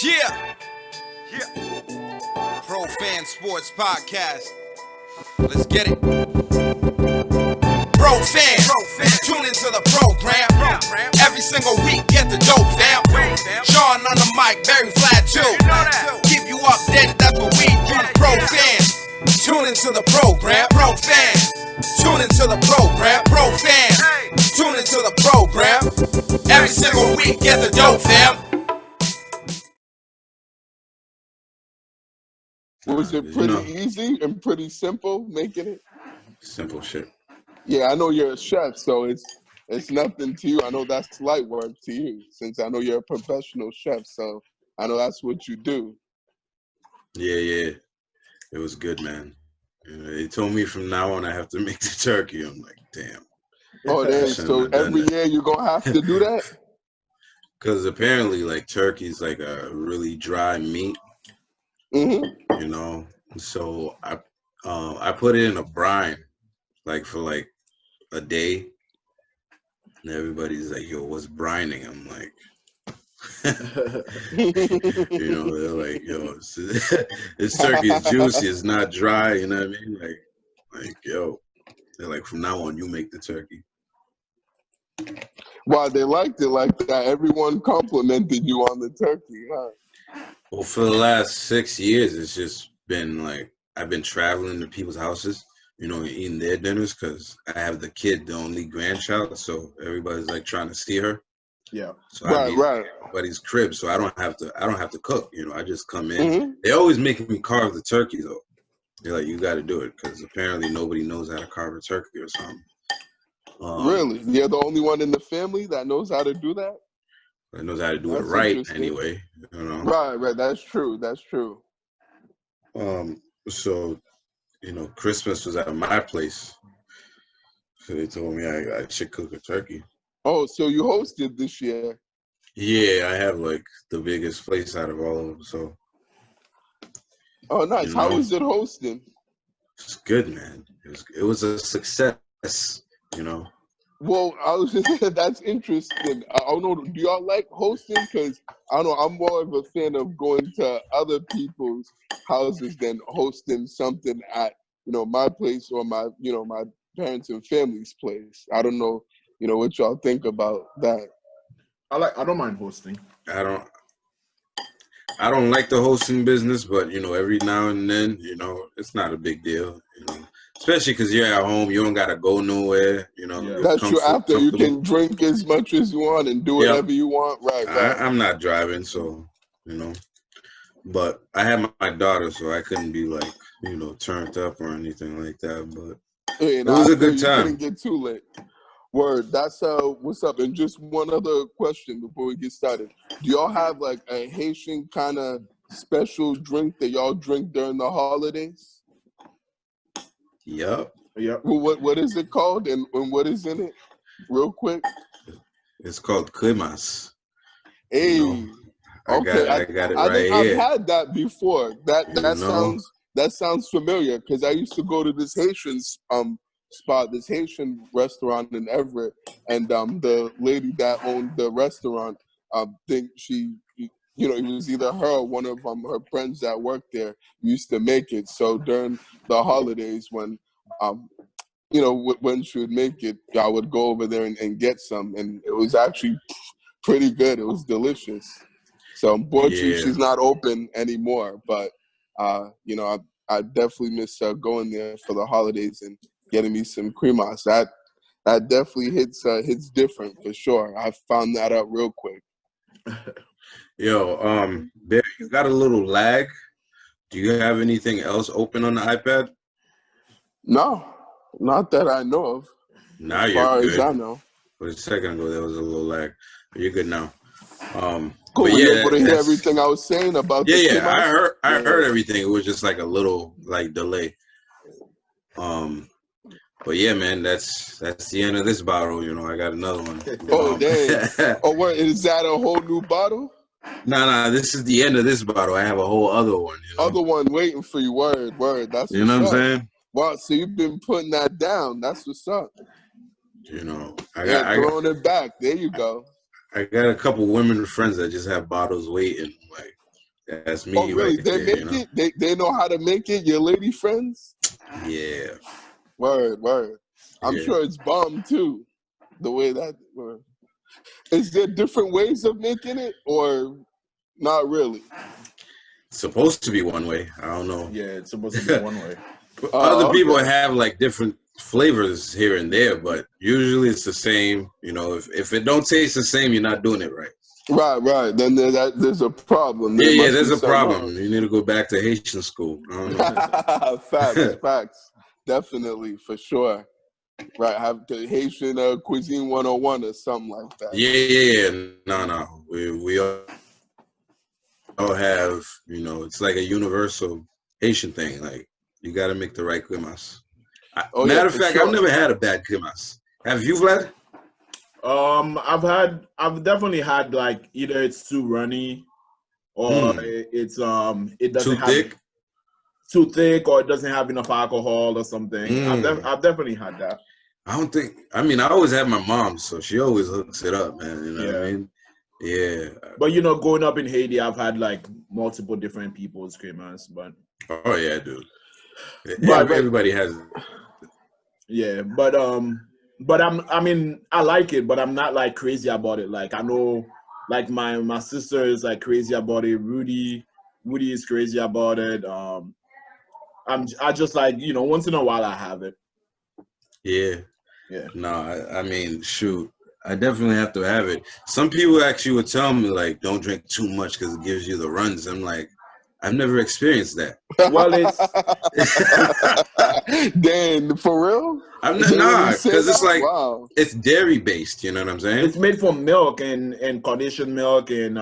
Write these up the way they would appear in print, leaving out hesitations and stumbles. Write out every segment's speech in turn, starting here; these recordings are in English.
Yeah. Pro Fan Sports Podcast. Let's get it. Pro fans, tune into the program. Every single week, get the dope, fam. Sean on the mic, very flat too. Keep you updated, that's what we do. Pro fans, tune into the program. Pro fans, tune into the program. Pro fans, tune into the program. Every single week, get the dope, fam. Was it pretty easy and pretty simple making it? Simple shit. Yeah, I know you're a chef, so it's nothing to you. I know that's light work to you, since I know you're a professional chef, so I know that's what you do. Yeah. It was good, man. They told me from now on I have to make the turkey. I'm like, damn. Oh, damn. So every year you're going to have to do that? Because apparently, like, turkey's like a really dry meat. Mm-hmm. You know? So I put it in a brine, like, for, like, a day. And everybody's like, yo, what's brining? I'm like, they're like, yo, this turkey is juicy, it's not dry, you know what I mean? Like, yo, they're like, from now on, you make the turkey. Wow, they liked it like that. Everyone complimented you on the turkey, huh? Well, for the last 6 years, it's just been like, I've been traveling to people's houses, eating their dinners, because I have the kid, the only grandchild, so everybody's like trying to see her. Yeah. So I meet everybody's crib, so I don't have to cook. I just come in. Mm-hmm. They always make me carve the turkey though. They're like, you got to do it, because apparently nobody knows how to carve a turkey or something. Really? You're the only one in the family that knows how to do that? That knows how to do it right anyway. Right. That's true. So, Christmas was at my place. So they told me I should cook a turkey. Oh, so you hosted this year? Yeah, I have like the biggest place out of all of them. So. Oh, nice. How was it hosting? It's good, man. It was a success. Well, I was just saying that's interesting. I don't know. Do y'all like hosting? Because I don't know. I'm more of a fan of going to other people's houses than hosting something at my place or my my parents and family's place. I don't know. What y'all think about that? I don't mind hosting. I don't like the hosting business, but every now and then, it's not a big deal. Especially because you're at home, you don't gotta go nowhere. That's true. After you can drink as much as you want and do whatever you want. Right. I'm not driving, so But I had my daughter, so I couldn't be like turned up or anything like that. But it was a good time. Couldn't get too late. Word. That's what's up. And just one other question before we get started. Do y'all have like a Haitian kind of special drink that y'all drink during the holidays? Yep. Well, what is it called and what is in it? Real quick. It's called cremas. Hey. Okay. I got it right here. I've had that before. That sounds familiar because I used to go to this Haitian spot, this Haitian restaurant in Everett, and the lady that owned the restaurant, think she, it was either her or one of her friends that worked there used to make it. So during the holidays, when when she would make it, I would go over there and get some, and it was actually pretty good. It was delicious. So unfortunately, she's not open anymore, but I definitely miss going there for the holidays and getting me some cremas. That definitely hits different for sure. I found that out real quick. Yo, Barry, you got a little lag. Do you have anything else open on the iPad? No, not that I know of. Now you're good. As far as I know. For a second ago, there was a little lag. You're good now. Cool. Were you able to hear everything I was saying about the cremas? I heard everything. It was just like a little delay. But yeah, man, that's the end of this bottle. I got another one. Oh, dang. Oh, what, is that a whole new bottle? No, this is the end of this bottle. I have a whole other one. Other one waiting for you. Word. That's what I'm saying? Wow, so you've been putting that down. That's what's up. I got throwing it back. There you go. I got a couple women friends that just have bottles waiting. Like, That's me. Oh, really? Right They there, make it? They know how to make it? Your lady friends? Yeah. Word. I'm Yeah. sure it's bomb too. The way that. Is there different ways of making it, or not really? It's supposed to be one way. I don't know. Yeah, it's supposed to be one way. Other people Okay. have like different flavors here and there, but usually it's the same. You know, if it don't taste the same, you're not doing it right. Right. Then there's a problem. There Yeah, must there's be a something problem. You need to go back to Haitian school. I don't know. wrong. Facts. Definitely, for sure. Right, have the Haitian cuisine 101 or something like that. Yeah. No. We all have, you know, it's like a universal Haitian thing. Like, you got to make the right cremas. Oh yeah, Matter of for fact, sure. I've never had a bad cremas. Have you, Vlad? I've definitely had like either it's too runny or it doesn't Too have thick? too thick or it doesn't have enough alcohol or something. I've definitely had that. I always have my mom, so she always hooks it up, man. You know what I mean? Yeah. But growing up in Haiti, I've had like multiple different people's cremas, but Oh yeah, dude. But Everybody has. yeah, but I like it, but I'm not like crazy about it. Like I know, like my sister is like crazy about it. Rudy is crazy about it. I just like once in a while I have it. Yeah. Yeah. No, I mean, shoot, I definitely have to have it. Some people actually would tell me like, don't drink too much because it gives you the runs. I'm like, I've never experienced that. Well, it's Dan, for real? I'm They not, really say because it's that? like Wow. it's dairy based. You know what I'm saying? it's made from milk and conditioned milk and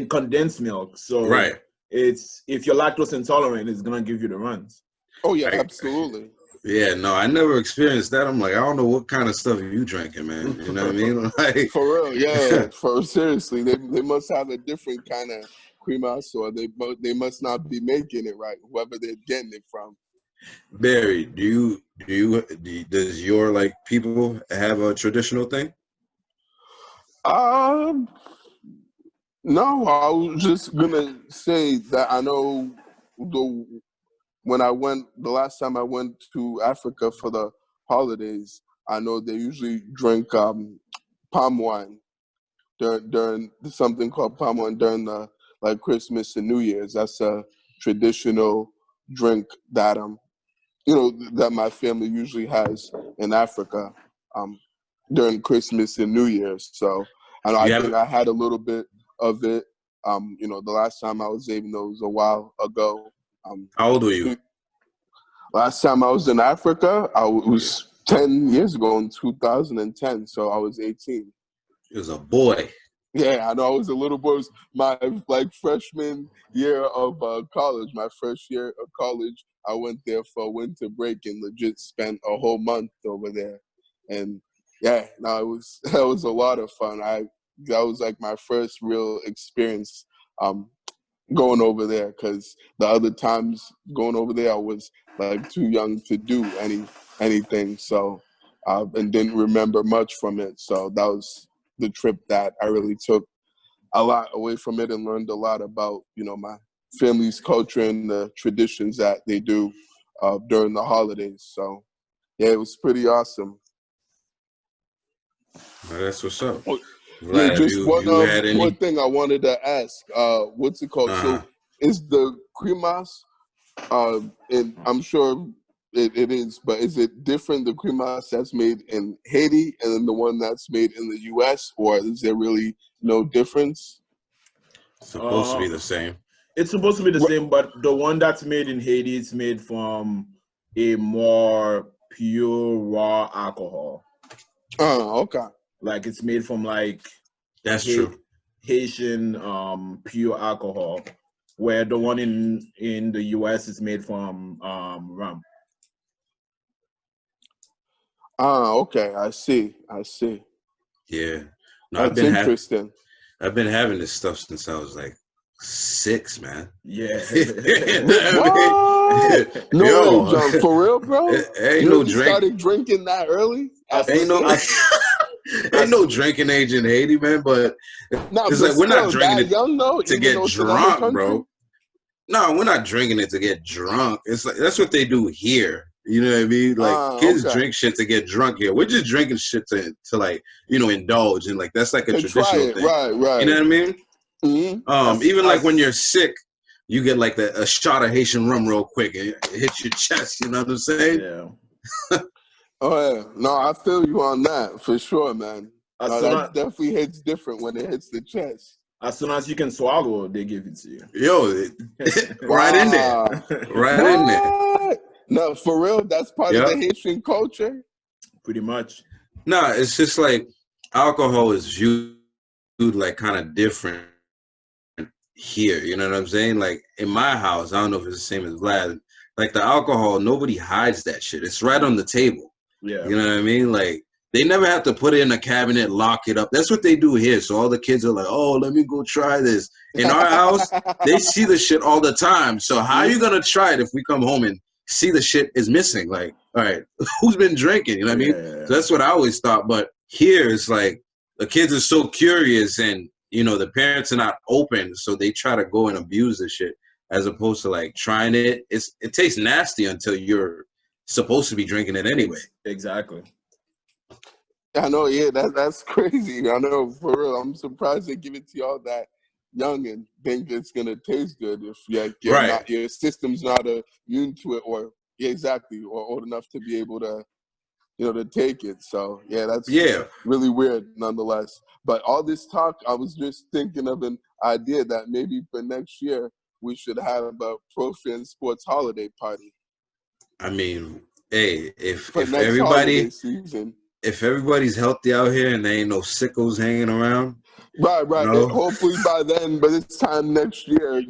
condensed milk. So Right. it's if you're lactose intolerant, it's gonna give you the runs. Oh yeah, absolutely. Yeah, no, I never experienced that. I'm like, I don't know what kind of stuff you drinking, man. You know what I mean? Like, For real, yeah. Seriously, they must have a different kind of cremas, or they must not be making it right. Whoever they're getting it from. Barry, does your like people have a traditional thing? No, I was just gonna say that I know the last time I went to Africa for the holidays, I know they usually drink palm wine during something called palm wine during the like Christmas and New Year's. That's a traditional drink that that my family usually has in Africa during Christmas and New Year's. So I think I had a little bit of it. The last time I was even though it was a while ago. How old were you? Last time I was in Africa, I was 10 years ago in 2010, so I was 18. He was a boy. Yeah, I know. I was a little boy. It was my freshman year of college. My first year of college, I went there for winter break and legit spent a whole month over there. And yeah, no, it was a lot of fun. That was like my first real experience going over there, because the other times going over there I was like too young to do anything, so and didn't remember much from it. So that was the trip that I really took a lot away from it and learned a lot about my family's culture and the traditions that they do during the holidays. So yeah, it was pretty awesome. Well, that's what's up. Yeah, Vlad, just one thing I wanted to ask. What's it called? So is the cremas, and I'm sure it is, but is it different, the cremas that's made in Haiti and then the one that's made in the U.S., or is there really no difference? It's supposed to be the same. It's supposed to be the same, but the one that's made in Haiti is made from a more pure raw alcohol. Oh, okay. Like it's made from that's true. Haitian pure alcohol, where the one in the US is made from rum. Okay. I see. Yeah. No, that's interesting. I've been having this stuff since I was like 6, man. Yeah. What? No way, John. For real, bro? Ain't no drink. Started drinking that early? Ain't ain't no drinking age in Haiti, man. But it's like we're not drinking it young, though, to get drunk, bro. No, we're not drinking it to get drunk. It's like that's what they do here. You know what I mean? Like kids drink shit to get drunk here. We're just drinking shit to like indulge, and like that's like a traditional thing. Right. You know what I mean? Mm-hmm. Even like when you're sick, you get like a shot of Haitian rum real quick and it hits your chest. You know what I'm saying? Yeah. Oh yeah, no, I feel you on that for sure, man. That definitely hits different when it hits the chest. As soon as you can swallow, they give it to you. Yo, right in there, right in there. No, for real, that's part of the Haitian culture. Pretty much. No, it's just like alcohol is viewed like kind of different here. You know what I'm saying? Like in my house, I don't know if it's the same as Vlad. Like the alcohol, nobody hides that shit. It's right on the table. Yeah. You know what I mean? Like they never have to put it in a cabinet, lock it up. That's what they do here. So all the kids are like, oh, let me go try this. In our house, they see the shit all the time. So how are you going to try it if we come home and see the shit is missing? Like, all right, who's been drinking? You know what I mean? Yeah. So that's what I always thought. But here it's like the kids are so curious and, the parents are not open. So they try to go and abuse the shit as opposed to like trying it. It tastes nasty until you're supposed to be drinking it anyway. Exactly. I know, yeah, that's crazy. I know, for real. I'm surprised they give it to y'all that young and think it's gonna taste good if your system's not immune to it, or old enough to be able to, to take it. So that's really weird, nonetheless. But all this talk, I was just thinking of an idea that maybe for next year we should have a Pro Fan Sports holiday party. I mean, hey, if everybody season. If everybody's healthy out here and there ain't no sickos hanging around, right. Hopefully by then, by this time next year,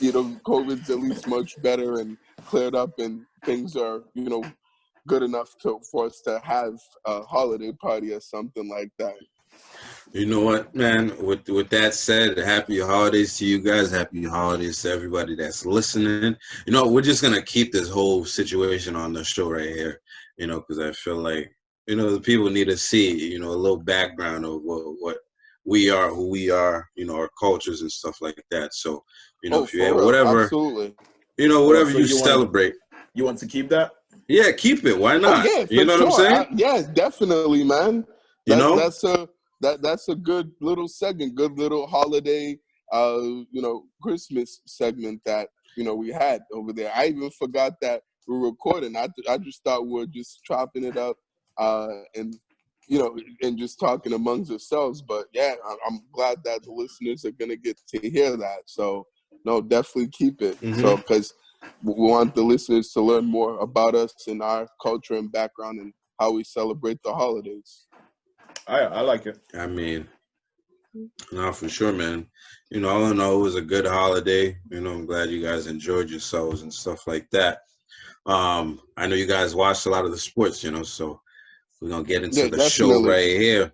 COVID's at least much better and cleared up, and things are good enough for us to have a holiday party or something like that. You know what, man? With that said, happy holidays to you guys. Happy holidays to everybody that's listening. We're just gonna keep this whole situation on the show right here. Because I feel like the people need to see a little background of what we are, who we are, our cultures and stuff like that. So if you have whatever, absolutely, whatever you celebrate. You want to keep that? Yeah, keep it. Why not? What I'm saying? Yes, definitely, man. That's a good little segment, good little holiday, Christmas segment that we had over there. I even forgot that we're recording. I just thought we were just chopping it up, and just talking amongst ourselves. But I'm glad that the listeners are gonna get to hear that. So no, definitely keep it. Mm-hmm. So because we want the listeners to learn more about us and our culture and background and how we celebrate the holidays. I like it. I mean, no, for sure, man. All in all, it was a good holiday. I'm glad you guys enjoyed yourselves and stuff like that. I know you guys watched a lot of the sports, so we're going to get into the show right here.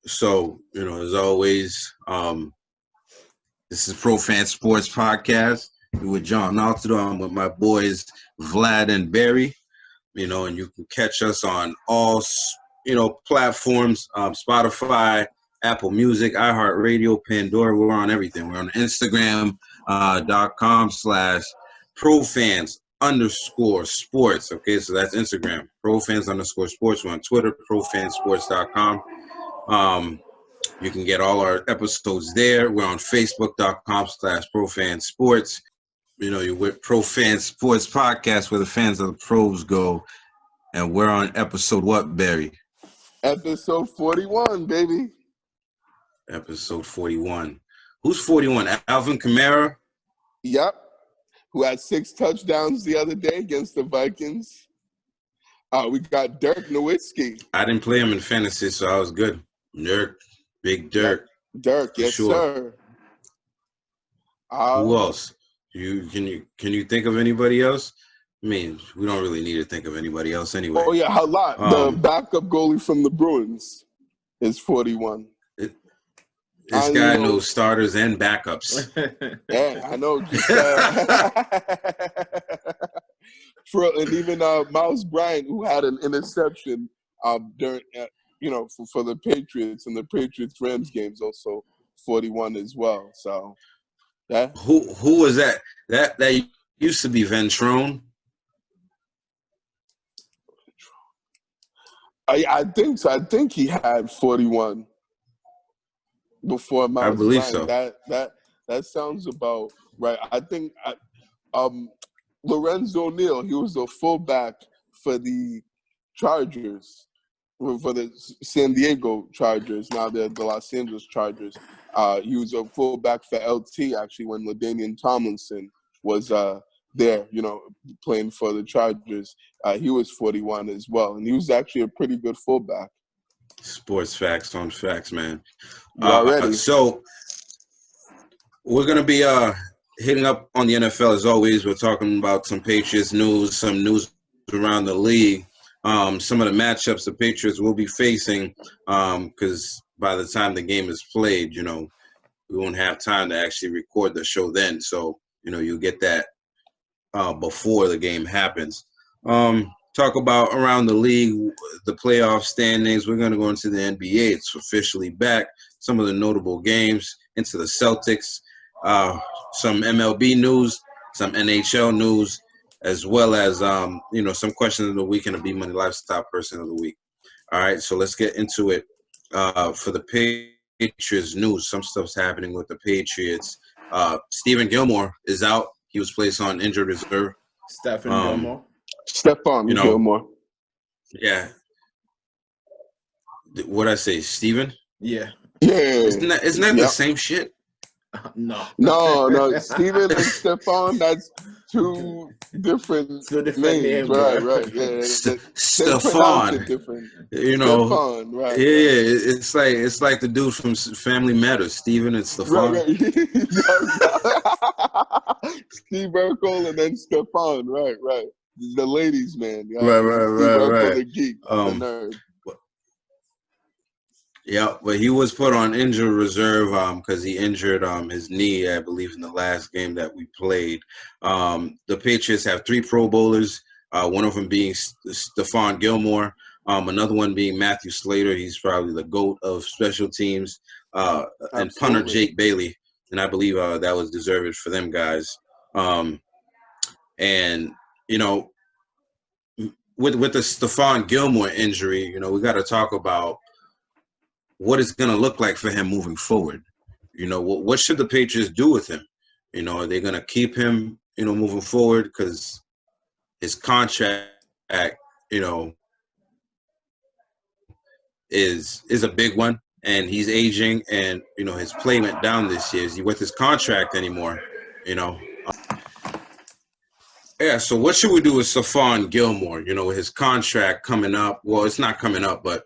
So, as always, this is Pro Fan Sports Podcast. We're with John Altidor. I'm with my boys, Vlad and Barry. And you can catch us on all, platforms, Spotify, Apple Music, iHeartRadio, Pandora. We're on everything. We're on Instagram.com/profans_sports. Okay, so that's Instagram, profans_sports. We're on Twitter, profansports.com. You can get all our episodes there. We're on Facebook.com/profansports. You're with Pro Fan Sports Podcast, where the fans of the pros go. And we're on episode what, Barry? Episode 41, baby. Episode 41. Who's 41? Alvin Kamara? Yep. Who had 6 touchdowns the other day against the Vikings. We got Dirk Nowitzki. I didn't play him in fantasy, so I was good. Dirk. Big Dirk. Dirk, yes, sir. Who else? Can you think of anybody else? I mean, we don't really need to think of anybody else anyway. Oh, yeah, a lot. The backup goalie from the Bruins is 41. This guy knows starters and backups. Yeah, I know. And even Miles Bryant, who had an interception during for the Patriots, and the Patriots-Rams game's also 41 as well. So that Who was that? That used to be Ventrone. I think so. I think he had 41 before I Miles believe Bryant. so. That sounds about right. I think Lorenzo Neal, he was a fullback for the Chargers, for the San Diego Chargers. Now they're the Los Angeles Chargers. He was a fullback for LT actually when LaDainian Tomlinson was there, playing for the Chargers. He was 41 as well, and he was actually a pretty good fullback. Sports facts on facts, man. Already. So we're gonna be hitting up on the NFL as always. We're talking about some Patriots news, some news around the league, some of the matchups the Patriots will be facing, because by the time the game is played, we won't have time to actually record the show then. So, you'll get that before the game happens. Talk about around the league, the playoff standings. We're going to go into the NBA. It's officially back. Some of the notable games, into the Celtics, some MLB news, some NHL news, as well as, some questions of the week and a B-Money Lifestyle Person of the Week. All right, so let's get into it. For the Patriots news, some stuff's happening with the Patriots. Steven Gilmore is out. He was placed on injured reserve. Gilmore. Stephon Gilmore. Yeah. What'd I say, Steven? Yeah. Yeah. Isn't that the same shit? No. Steven and Stephon, that's two different names. Right. Yeah. Stephon. Different. Stephon, right. Yeah, it's like the dude from Family Matters, Steven and Stephon. Right. Steve Urkel and then Stephon. Right. The ladies' man. Right. Steve Urkel, the geek, the nerd. Yeah, but he was put on injured reserve because he injured his knee, I believe, in the last game that we played. The Patriots have 3 Pro Bowlers, one of them being Stephon Gilmore, another one being Matthew Slater. He's probably the GOAT of special teams, and punter Jake Bailey. And I believe that was deserved for them guys. And, with the Stephon Gilmore injury, we got to talk about what it's going to look like for him moving forward. What should the Patriots do with him? Are they going to keep him, moving forward? Because his contract, is a big one, and he's aging, and, his play went down this year. Is he with his contract anymore? Yeah, so what should we do with Stephon Gilmore? His contract coming up. Well, it's not coming up, but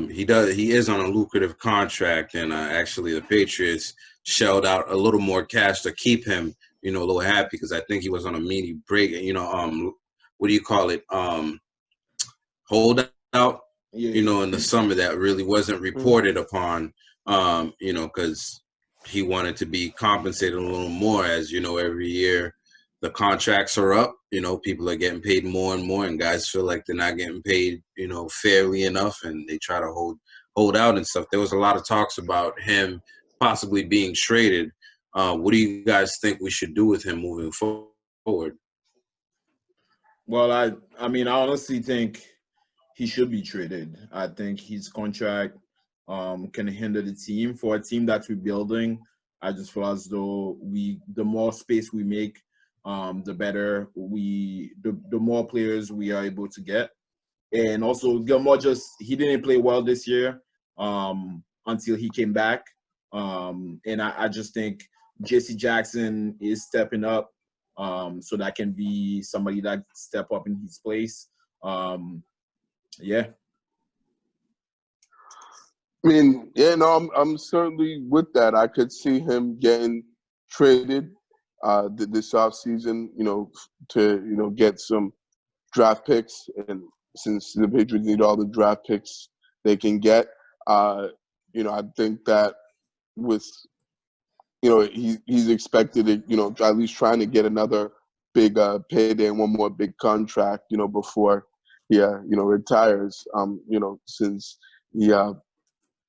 he is on a lucrative contract, and actually the Patriots shelled out a little more cash to keep him, a little happy, because I think he was on a mini break. What do you call it? Holdout. In the summer that really wasn't reported upon. Because he wanted to be compensated a little more, as every year. The contracts are up, people are getting paid more and more, and guys feel like they're not getting paid, fairly enough, and they try to hold out and stuff. There was a lot of talks about him possibly being traded. What do you guys think we should do with him moving forward? Well, I honestly think he should be traded. I think his contract can hinder the team. For a team that we're building, I just feel as though the more space we make, the better the more players we are able to get. And also Gilmore he didn't play well this year until he came back. And I just think JC Jackson is stepping up, so that can be somebody that step up in his place. Yeah. I'm certainly with that. I could see him getting traded this offseason, to get some draft picks. And since the Patriots need all the draft picks they can get, I think that with, he's expected to, at least trying to get another big payday and one more big contract, before he, retires. Since, Yeah,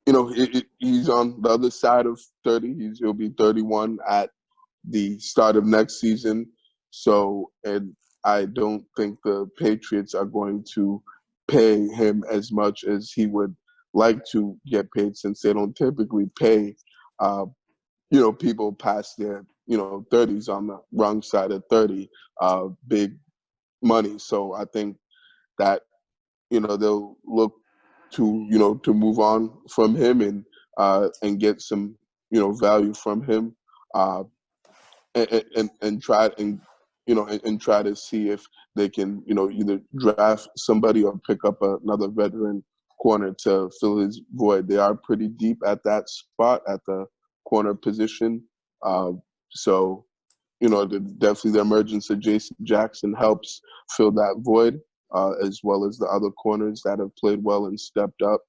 he's on the other side of 30. He'll be 31 at the start of next season. So, and I don't think the Patriots are going to pay him as much as he would like to get paid, since they don't typically pay, people past their, 30s on the wrong side of 30, big money. So I think that, they'll look to, to move on from him and get some, value from him. And try and try to see if they can either draft somebody or pick up another veteran corner to fill his void. They are pretty deep at that spot at the corner position, so definitely the emergence of Jason Jackson helps fill that void, as well as the other corners that have played well and stepped up,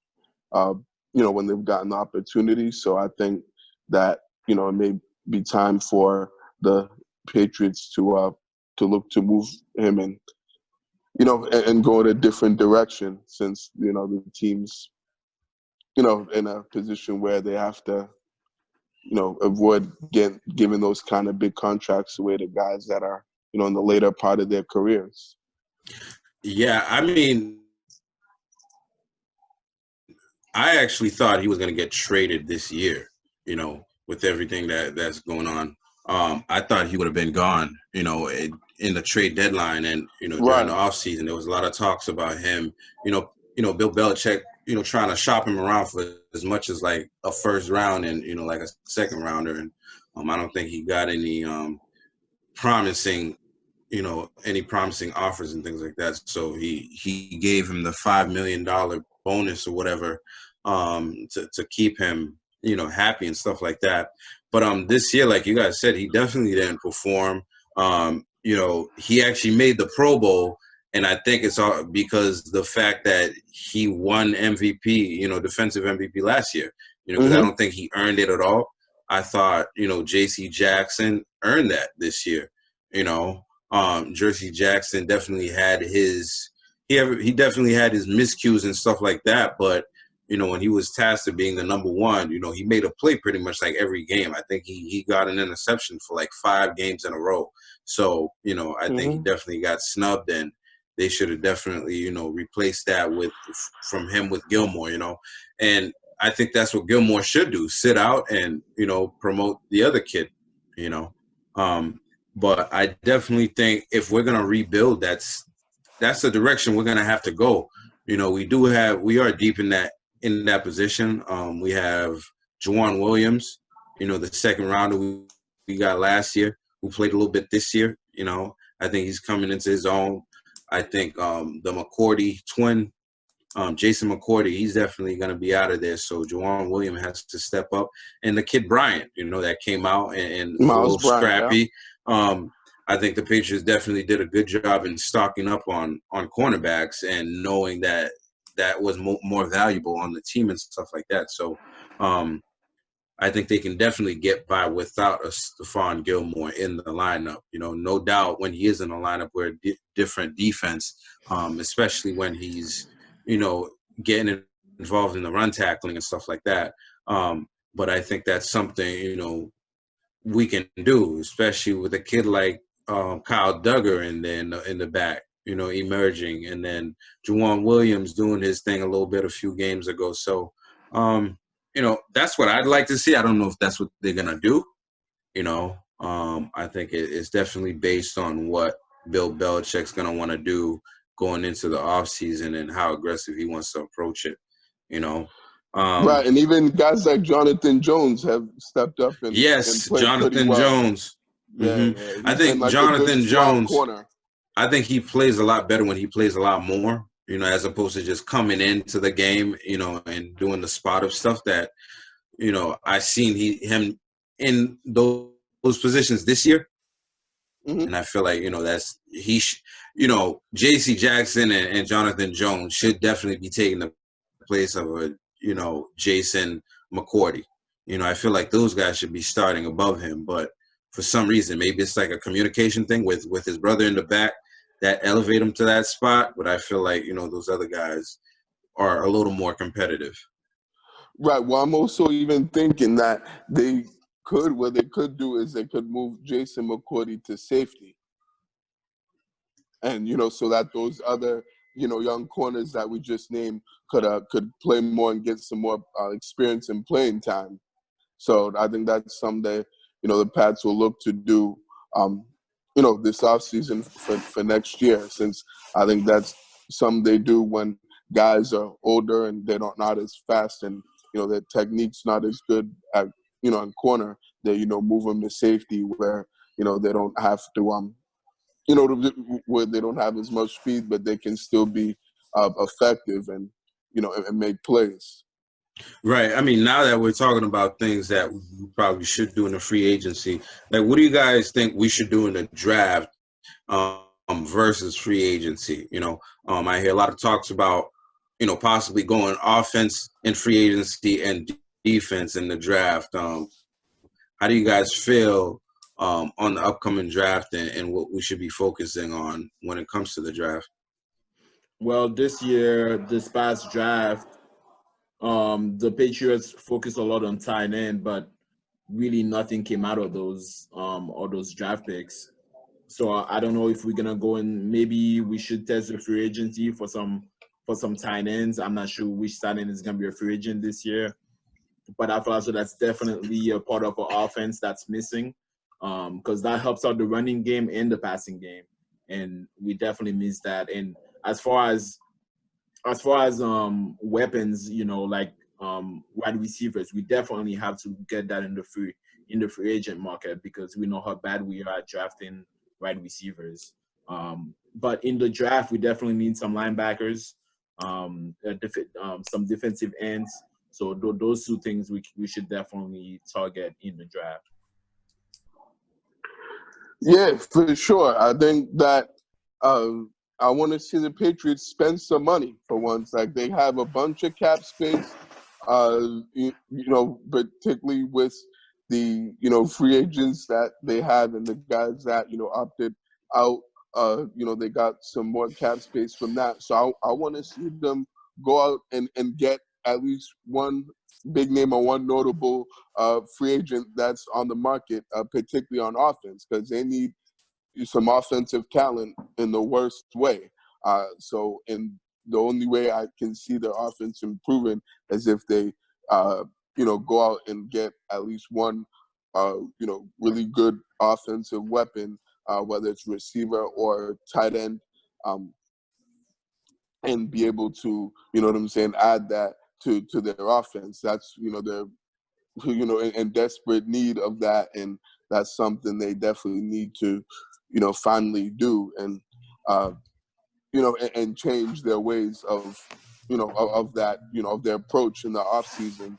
uh, when they've gotten the opportunity. So I think that it may be time for the Patriots to look to move him and go in a different direction, since the team's in a position where they have to avoid giving those kind of big contracts away to guys that are in the later part of their careers. Yeah, I mean, I actually thought he was going to get traded this year, with everything that's going on. I thought he would have been gone, in the trade deadline, and during Right. the offseason, there was a lot of talks about him. Bill Belichick, trying to shop him around for as much as like a first round and like a second rounder, and I don't think he got any promising offers and things like that. So he gave him the $5 million bonus or whatever, to keep him happy and stuff like that. But this year, like you guys said, he definitely didn't perform. He actually made the Pro Bowl, and I think it's all because the fact that he won MVP, defensive MVP last year. Because I don't think he earned it at all. I thought J.C. Jackson earned that this year. Jersey Jackson definitely had his he definitely had his miscues and stuff like that, but when he was tasked with being the number one, he made a play pretty much like every game. I think he got an interception for like 5 games in a row. So, I think he definitely got snubbed, and they should have definitely, replaced that from him with Gilmore, and I think that's what Gilmore should do, sit out and, promote the other kid, but I definitely think if we're going to rebuild, that's the direction we're going to have to go. We are deep in that position. We have Juwan Williams, the second rounder we got last year, who played a little bit this year. I think he's coming into his own. I think the McCourty twin, Jason McCourty, he's definitely going to be out of there. So Juwan Williams has to step up. And the kid Bryant, that came out and a little scrappy. Yeah. I think the Patriots definitely did a good job in stocking up on cornerbacks and knowing that was more valuable on the team and stuff like that. So I think they can definitely get by without a Stephon Gilmore in the lineup. No doubt when he is in the lineup, we're a different defense, especially when he's, getting involved in the run tackling and stuff like that. But I think that's something, we can do, especially with a kid like Kyle Duggar in the back, emerging, and then Juwan Williams doing his thing a little bit a few games ago. So, that's what I'd like to see. I don't know if that's what they're gonna do. I think it's definitely based on what Bill Belichick's gonna want to do going into the offseason and how aggressive he wants to approach it. Right, and even guys like Jonathan Jones have stepped up and played Jonathan pretty well. Jones. Yeah, I think Jonathan Jones. I think he plays a lot better when he plays a lot more. As opposed to just coming into the game, and doing the spot of stuff that, I've seen him in those positions this year. And I feel like, J.C. Jackson and Jonathan Jones should definitely be taking the place of Jason McCourty. I feel like those guys should be starting above him, but for some reason, maybe it's like a communication thing with his brother in the back that elevate him to that spot. But I feel like, those other guys, are a little more competitive. Right. Well, I'm also even thinking that what they could do is they could move Jason McCourty to safety. And, so that those other, young corners that we just named could play more and get some more experience and playing time. So I think that's something, the Pats will look to do, this offseason for next year, since I think that's something they do when guys are older and they're not as fast and, their technique's not as good at, in corner. They, move them to safety where, they don't have to, where they don't have as much speed, but they can still be effective and, and make plays. Right. I mean, now that we're talking about things that we probably should do in the free agency, like, what do you guys think we should do in the draft versus free agency? I hear a lot of talks about, possibly going offense in free agency and defense in the draft. How do you guys feel on the upcoming draft and what we should be focusing on when it comes to the draft? Well, this past draft, the Patriots focused a lot on tight end, but really nothing came out of those draft picks. So I don't know if we're gonna go and maybe we should test the free agency for some tight ends. I'm not sure which tight end is gonna be a free agent this year, but I feel as though that's definitely a part of our offense that's missing, because that helps out the running game and the passing game, and we definitely miss that. And as far as weapons, like wide receivers, we definitely have to get that in the free agent market, because we know how bad we are at drafting wide receivers. But in the draft, we definitely need some linebackers, some defensive ends. So those two things we should definitely target in the draft. Yeah, for sure. I think that I want to see the Patriots spend some money for once. Like, they have a bunch of cap space, particularly with the, free agents that they have and the guys that, opted out. They got some more cap space from that. So I want to see them go out and get at least one big name or one notable free agent that's on the market, particularly on offense, because they need some offensive talent in the worst way. In the only way I can see their offense improving is if they, go out and get at least one, really good offensive weapon, whether it's receiver or tight end, and be able to, add that to their offense. That's, they're, in desperate need of that, and that's something they definitely need to, finally do, and and change their ways of, of that, of their approach in the off season.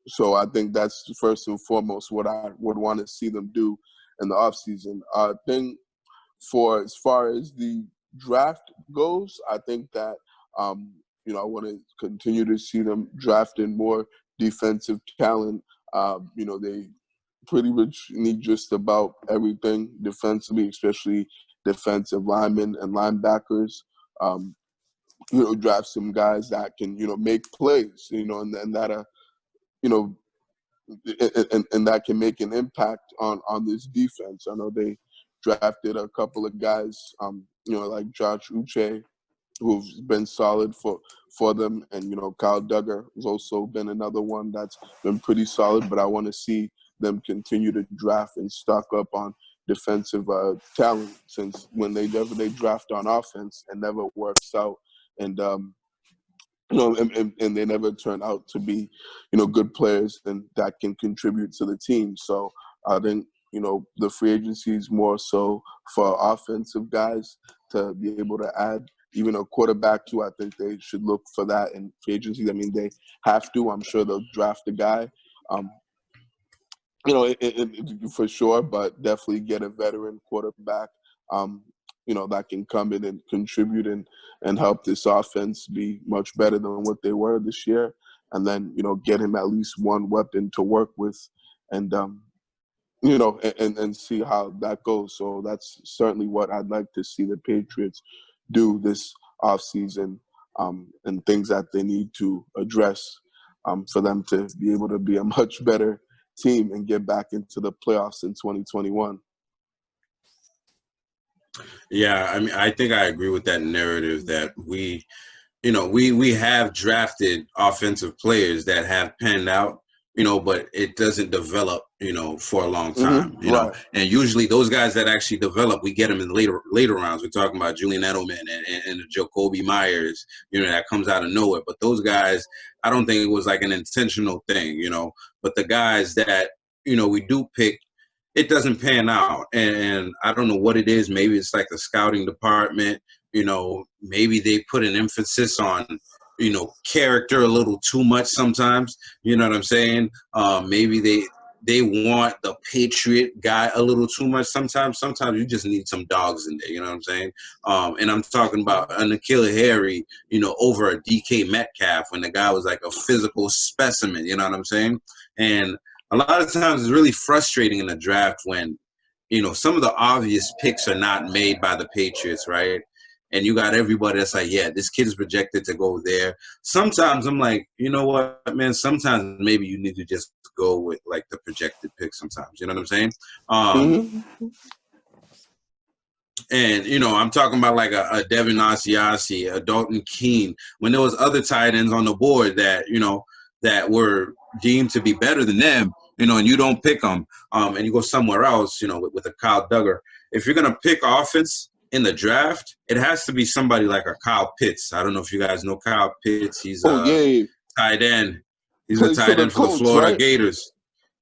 So I think that's first and foremost what I would want to see them do in the off season. For as far as the draft goes, I think that I want to continue to see them drafting more defensive talent. They pretty much need just about everything defensively, especially defensive linemen and linebackers. Draft some guys that can, make plays, and that are, and that can make an impact on this defense. I know they drafted a couple of guys, like Josh Uche, who's been solid for them, and Kyle Duggar has also been another one that's been pretty solid. But I want to see them continue to draft and stock up on defensive talent, since when they draft on offense, it never works out, and and they never turn out to be, good players and that can contribute to the team. So I think, the free agency is more so for offensive guys to be able to add even a quarterback to. I think they should look for that in free agency. I mean, they have to. I'm sure they'll draft a guy, for sure, but definitely get a veteran quarterback, that can come in and contribute and help this offense be much better than what they were this year. And then, get him at least one weapon to work with, and, and see how that goes. So that's certainly what I'd like to see the Patriots do this offseason. and things that they need to address for them to be able to be a much better team and get back into the playoffs in 2021. Yeah, I mean, I think I agree with that narrative that we have drafted offensive players that have panned out, but it doesn't develop, for a long time, Right. and usually those guys that actually develop, we get them in later rounds. We're talking about Julian Edelman and Jacoby Myers, that comes out of nowhere. But those guys, I don't think it was like an intentional thing, but the guys that, we do pick, it doesn't pan out. And I don't know what it is. Maybe it's like the scouting department, maybe they put an emphasis on, character a little too much sometimes. You know what I'm saying? Maybe they want the Patriot guy a little too much sometimes. Sometimes you just need some dogs in there. You know what I'm saying? And I'm talking about a N'Keal Harry, over a DK Metcalf when the guy was like a physical specimen. You know what I'm saying? And a lot of times it's really frustrating in the draft when, some of the obvious picks are not made by the Patriots, right? And you got everybody that's like, yeah, this kid is projected to go there. Sometimes I'm like, you know what, man, sometimes maybe you need to just go with like the projected pick sometimes. You know what I'm saying? And, I'm talking about like a Devin Asiasi, a Dalton Keene, when there was other tight ends on the board that, that were deemed to be better than them, and you don't pick them, and you go somewhere else, with a Kyle Duggar. If you're going to pick offense in the draft, it has to be somebody like a Kyle Pitts. I don't know if you guys know Kyle Pitts. He's a tight end. He's a tight end for the Florida Gators.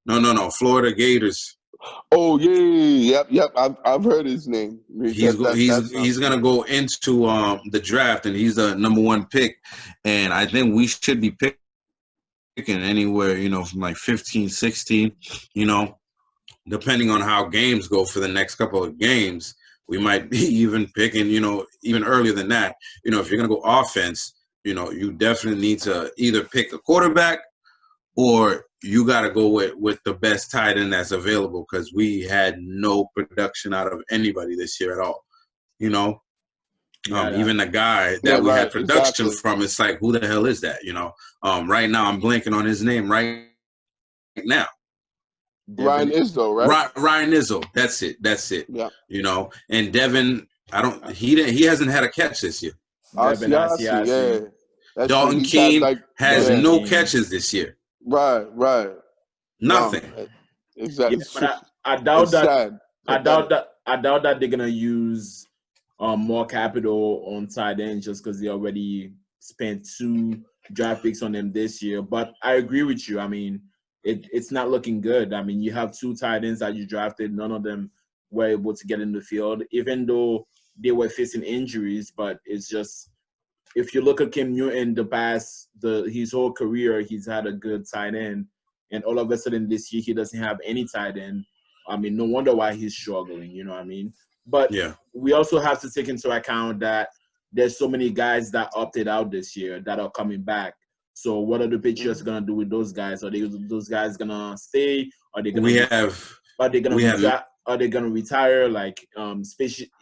No, Florida Gators. Oh yeah, yep. I've heard his name. He's gonna go into the draft, and he's the number 1 pick. And I think we should be picking anywhere, from like 15, 16, depending on how games go for the next couple of games. We might be even picking, even earlier than that. If you're going to go offense, you definitely need to either pick a quarterback or you got to go with the best tight end that's available, because we had no production out of anybody this year at all. Even the guy that we had production from, it's like, who the hell is that? Right now I'm blanking on his name right now. Ryan Izzo, right? Ryan Izzo. That's it. Yeah. And Devin, he hasn't had a catch this year. Yeah. Dalton Keene has no catches this year. Right. Nothing. No, exactly. Yeah, but I doubt that. I doubt that they're gonna use more capital on tight ends just because they already spent 2 draft picks on them this year. But I agree with you. I mean, it's not looking good. I mean, you have 2 tight ends that you drafted. None of them were able to get in the field, even though they were facing injuries. But it's just, if you look at Cam Newton, his whole career, he's had a good tight end. And all of a sudden this year, he doesn't have any tight end. I mean, no wonder why he's struggling, you know what I mean? But we also have to take into account that there's so many guys that opted out this year that are coming back. So what are the Patriots gonna do with those guys? Are those guys gonna stay? Are they gonna Are they gonna retire? Like especially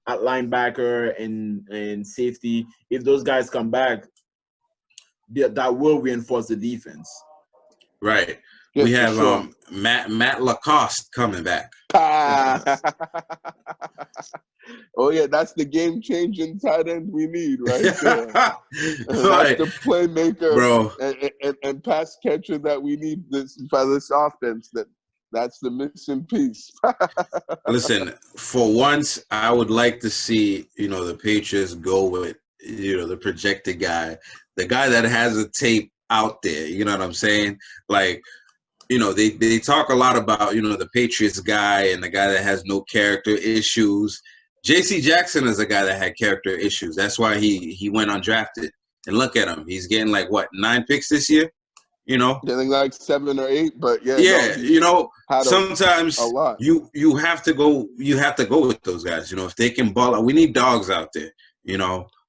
at linebacker and safety. If those guys come back, that will reinforce the defense. Right. Yeah, we have Matt Lacoste coming back. Oh yeah, that's the game-changing tight end we need, right there. Right. That's the playmaker, bro, and pass catcher that we need for this offense. That's the missing piece. Listen, for once, I would like to see the Patriots go with the projected guy, the guy that has a tape out there. You know what I'm saying? Like, they talk a lot about, the Patriots guy and the guy that has no character issues. J.C. Jackson is a guy that had character issues. That's why he went undrafted. And look at him. He's getting 9 picks this year? Getting 7 or 8, but sometimes you have to go with those guys. If they can ball out, we need dogs out there,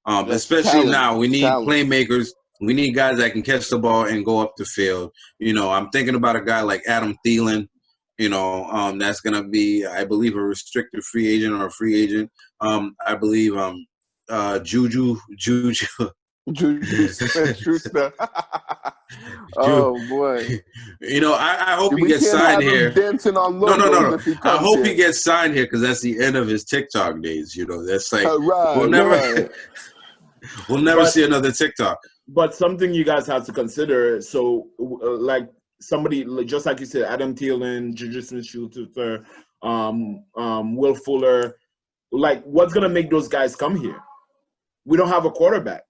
especially talent, now. We need playmakers. We need guys that can catch the ball and go up the field. I'm thinking about a guy like Adam Thielen, that's going to be, I believe, a restricted free agent or a free agent. I believe Juju. Juju Smith-Schuster. Oh boy! You know, I hope he We gets can't signed have him here. dancing on No. logos if he I comes hope here. he gets signed here because that's the end of his TikTok days. You know, that's like Right. we'll never But see another TikTok. But something you guys have to consider. So, like somebody, just like you said, Adam Thielen, Juju Smith-Schuster, Will Fuller. Like, what's gonna make those guys come here? We don't have a quarterback.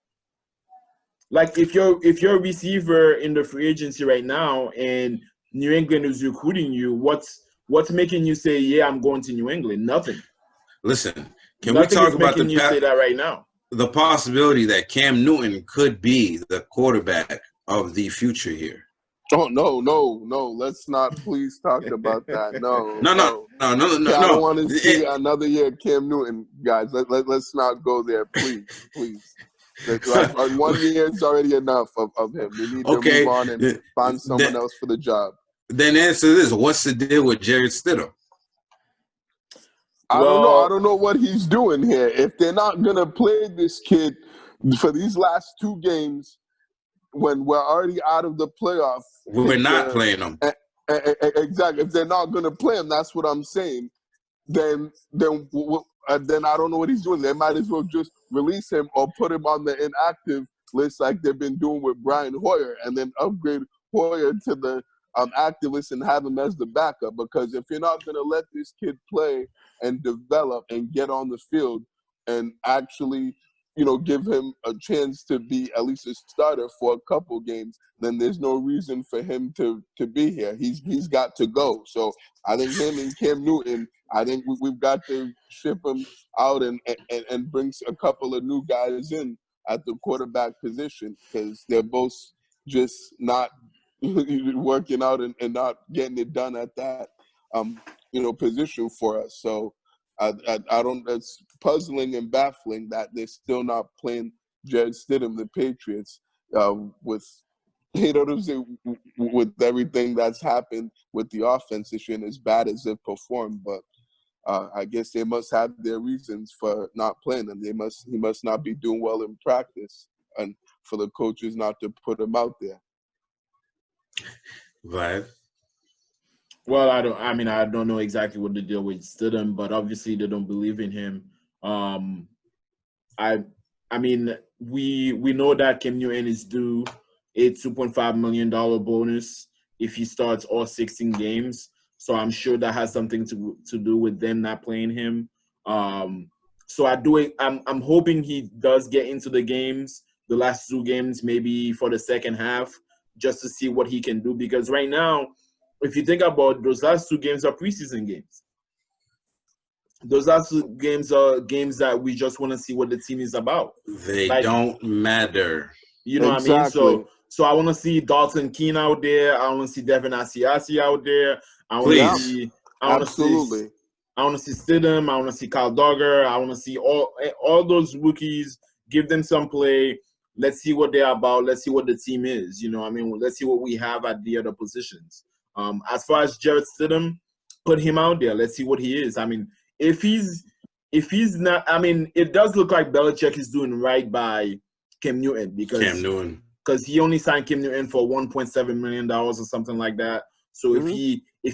Like, if you're a receiver in the free agency right now, and New England is recruiting you, what's making you say, yeah, I'm going to New England? Nothing. Listen, can Nothing we talk is about making you say that right now. the possibility that Cam Newton could be the quarterback of the future here? Oh no! Let's not please talk about that. No. No. I don't want to see another year of Cam Newton, guys. Let's not go there, please. Like, 1 year is already enough of him. We need to move on and find someone else for the job. Then answer this: what's the deal with Jared Stidham? I don't know what he's doing here. If they're not gonna play this kid for these last 2 games, when we're already out of the playoff, we're not playing them. Exactly. If they're not gonna play him, that's what I'm saying. Then I don't know what he's doing. They might as well just release him or put him on the inactive list like they've been doing with Brian Hoyer, and then upgrade Hoyer to the active list and have him as the backup. Because if you're not going to let this kid play and develop and get on the field and actually, give him a chance to be at least a starter for a couple games, then there's no reason for him to be here. He's got to go. So I think him and Cam Newton, I think we've got to ship him out and bring a couple of new guys in at the quarterback position, because they're both just not working out and not getting it done at that position for us. So I don't. It's puzzling and baffling that they're still not playing Jared Stidham, the Patriots, with with everything that's happened with the offense this year and as bad as they've performed. But I guess they must have their reasons for not playing them. He must not be doing well in practice, and for the coaches not to put him out there. Right. Well, I don't know exactly what the deal with Stidham, but obviously they don't believe in him. We know that Cam Newton is due a $2.5 million bonus if he starts all 16 games. So I'm sure that has something to do with them not playing him. I'm hoping he does get into the games, the last 2 games, maybe for the second half, just to see what he can do. Because right now, if you think about those last 2 games are preseason games. Those last 2 games are games that we just want to see what the team is about. They don't matter. You know what I mean? So I want to see Dalton Keene out there. I want to see Devin Asiasi out there. I want to see Stidahm. I want to see Kyle Duggar. I want to see all those rookies. Give them some play. Let's see what they're about. Let's see what the team is. You know what I mean? Let's see what we have at the other positions. As far as Jared Stidham, put him out there. Let's see what he is. I mean, if he's not, I mean, it does look like Belichick is doing right by Cam Newton because he only signed Cam Newton for $1.7 million or something like that. So if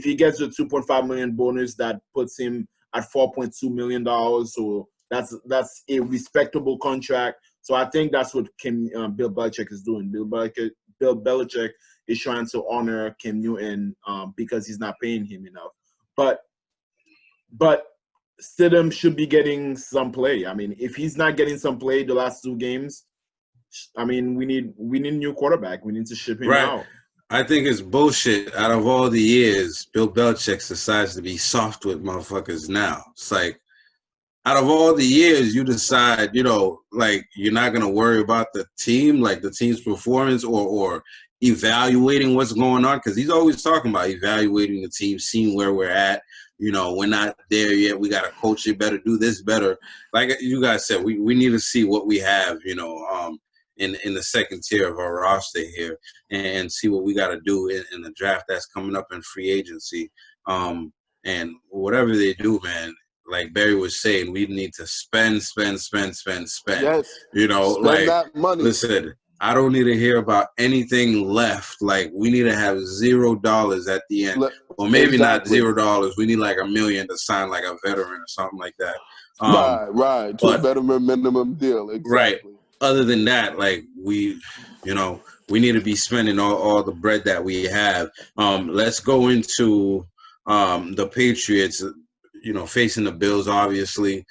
he gets a $2.5 million bonus, that puts him at $4.2 million. So that's a respectable contract. So I think that's what Bill Belichick is doing. Bill Belichick is trying to honor Cam Newton because he's not paying him enough. But Stidham should be getting some play. I mean, if he's not getting some play the last 2 games, I mean, we need a new quarterback. We need to ship him out. I think it's bullshit. Out of all the years, Bill Belichick decides to be soft with motherfuckers now. It's like, out of all the years, you decide, like, you're not going to worry about the team, like the team's performance or evaluating what's going on, because he's always talking about evaluating the team, seeing where we're at. We're not there yet. We got to coach it better, do this better. Like you guys said, we need to see what we have, in the second tier of our roster here and see what we got to do in the draft that's coming up in free agency. And whatever they do, man, like Barry was saying, we need to spend. Yes. You know, Spend like, that money. listen, I don't need to hear about anything left. Like, we need to have $0 at the end. Or maybe Exactly. not $0. We need like $1 million to sign like a veteran or something like that. Right. To a veteran minimum deal. Exactly. Right. Other than that, like, we need to be spending all the bread that we have. Let's go into the Patriots, facing the Bills, obviously.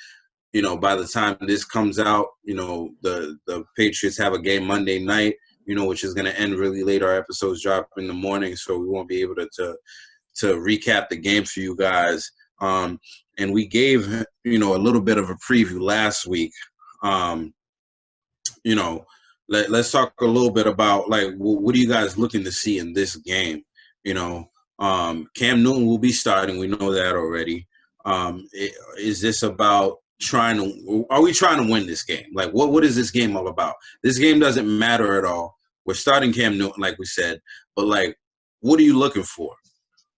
By the time this comes out, the Patriots have a game Monday night, which is going to end really late. Our episodes drop in the morning, so we won't be able to recap the game for you guys. And we gave, a little bit of a preview last week. Let's talk a little bit about, like, what are you guys looking to see in this game? Cam Newton will be starting. We know that already. Is this about are we trying to win this game? Like, what is this game all about? This game doesn't matter at all. We're starting Cam Newton, like we said, but, like, what are you looking for?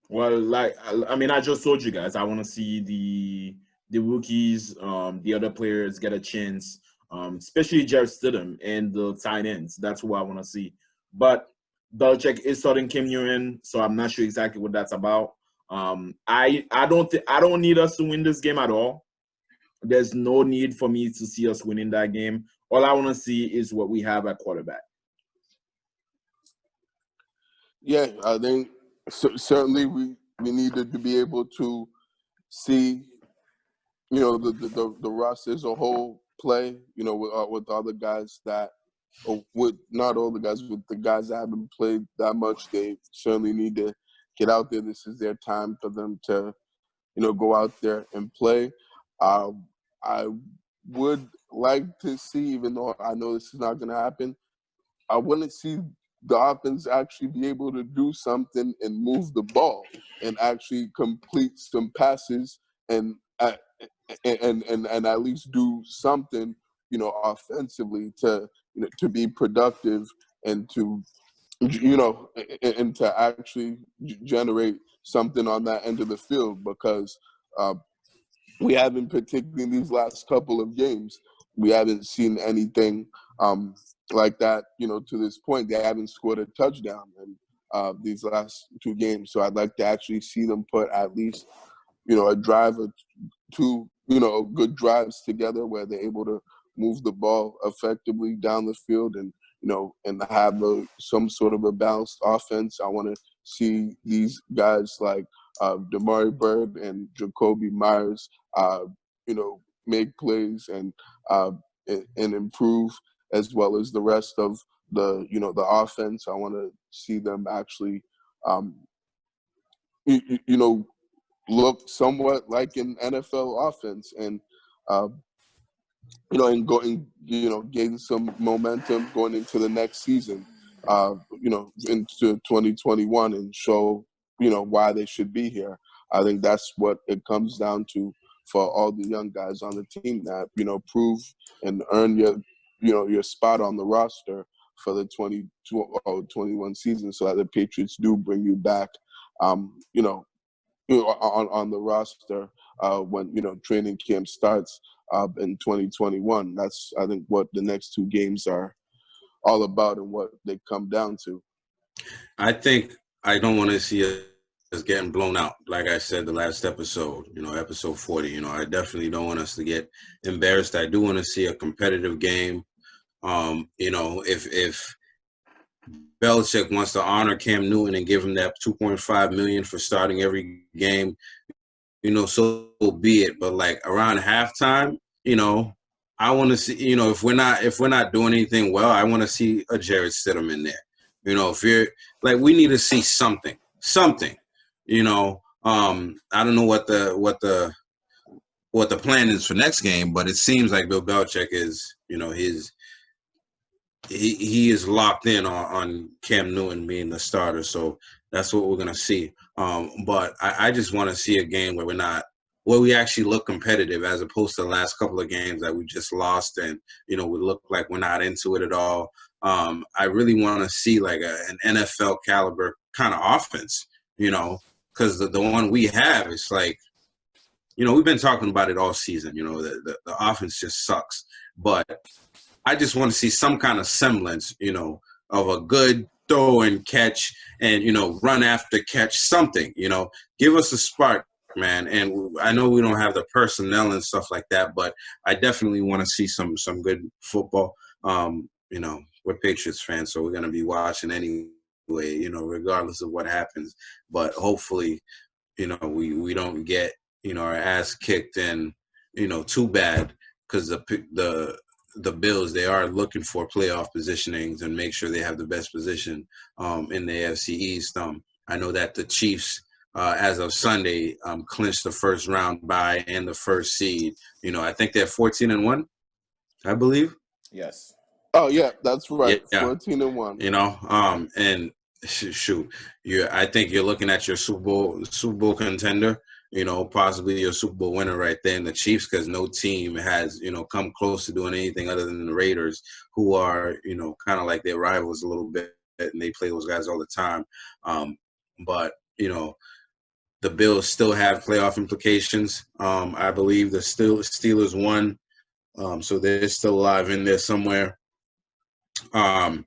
Well, like, I mean, I just told you guys, I want to see the rookies, the other players get a chance, especially Jared Stidahm and the tight ends. That's what I want to see. But Belichick is starting Cam Newton, so I'm not sure exactly what that's about. I don't need us to win this game at all. There's no need for me to see us winning that game. All I want to see is what we have at quarterback. Yeah, I think certainly we needed to be able to see, the roster as a whole play, with other guys that, or with not all the guys, with the guys that haven't played that much. They certainly need to get out there. This is their time for them to, go out there and play. I would like to see, even though I know this is not going to happen, I want to see the offense actually be able to do something and move the ball and actually complete some passes and at least do something, offensively to be productive and to and to actually generate something on that end of the field, because we haven't, particularly in these last couple of games, we haven't seen anything like that, to this point. They haven't scored a touchdown in these last two games. So I'd like to actually see them put at least, a drive or two, good drives together where they're able to move the ball effectively down the field and, and have some sort of a balanced offense. I want to see these guys like Damari Bird and Jacoby Myers, make plays and improve, as well as the rest of the offense. I want to see them actually, look somewhat like an NFL offense, and and going, gain some momentum going into the next season, into 2021, and show, why they should be here. I think that's what it comes down to for all the young guys on the team, that, prove and earn your spot on the roster for the 2021 season, so that the Patriots do bring you back, on the roster when training camp starts in 2021. That's, I think, what the next two games are all about and what they come down to. I think I don't want to see us getting blown out. Like I said, the last episode, episode 40, I definitely don't want us to get embarrassed. I do want to see a competitive game. If Belichick wants to honor Cam Newton and give him that $2.5 million for starting every game, so be it. But, like, around halftime, I want to see, if we're not doing anything well, I want to see a Jared Stidahm in there. If you're like, we need to see something. I don't know what the plan is for next game, but it seems like Bill Belichick is, he is locked in on Cam Newton being the starter. So that's what we're gonna see. But I just want to see a game where we actually look competitive, as opposed to the last couple of games that we just lost and, we look like we're not into it at all. I really want to see like an NFL caliber kind of offense, because the one we have is like, we've been talking about it all season. The offense just sucks. But I just want to see some kind of semblance, of a good throw and catch and, run after catch, something, give us a spark, man. And I know we don't have the personnel and stuff like that, but I definitely want to see some good football. We're Patriots fans, so we're going to be watching anyway, regardless of what happens. But hopefully, we don't get, our ass kicked and, too bad, because the Bills, they are looking for playoff positionings and make sure they have the best position in the AFC East. I know that the Chiefs, as of Sunday, clinched the first round bye and the first seed. I think they're 14-1, I believe. Yes. Oh yeah, that's right. Yeah. 14-1. And shoot, I think you're looking at your Super Bowl contender. Possibly your Super Bowl winner right there in the Chiefs, because no team has, come close to doing anything other than the Raiders, who are, kind of like their rivals a little bit, and they play those guys all the time. But, the Bills still have playoff implications. I believe the Steelers won, so they're still alive in there somewhere. And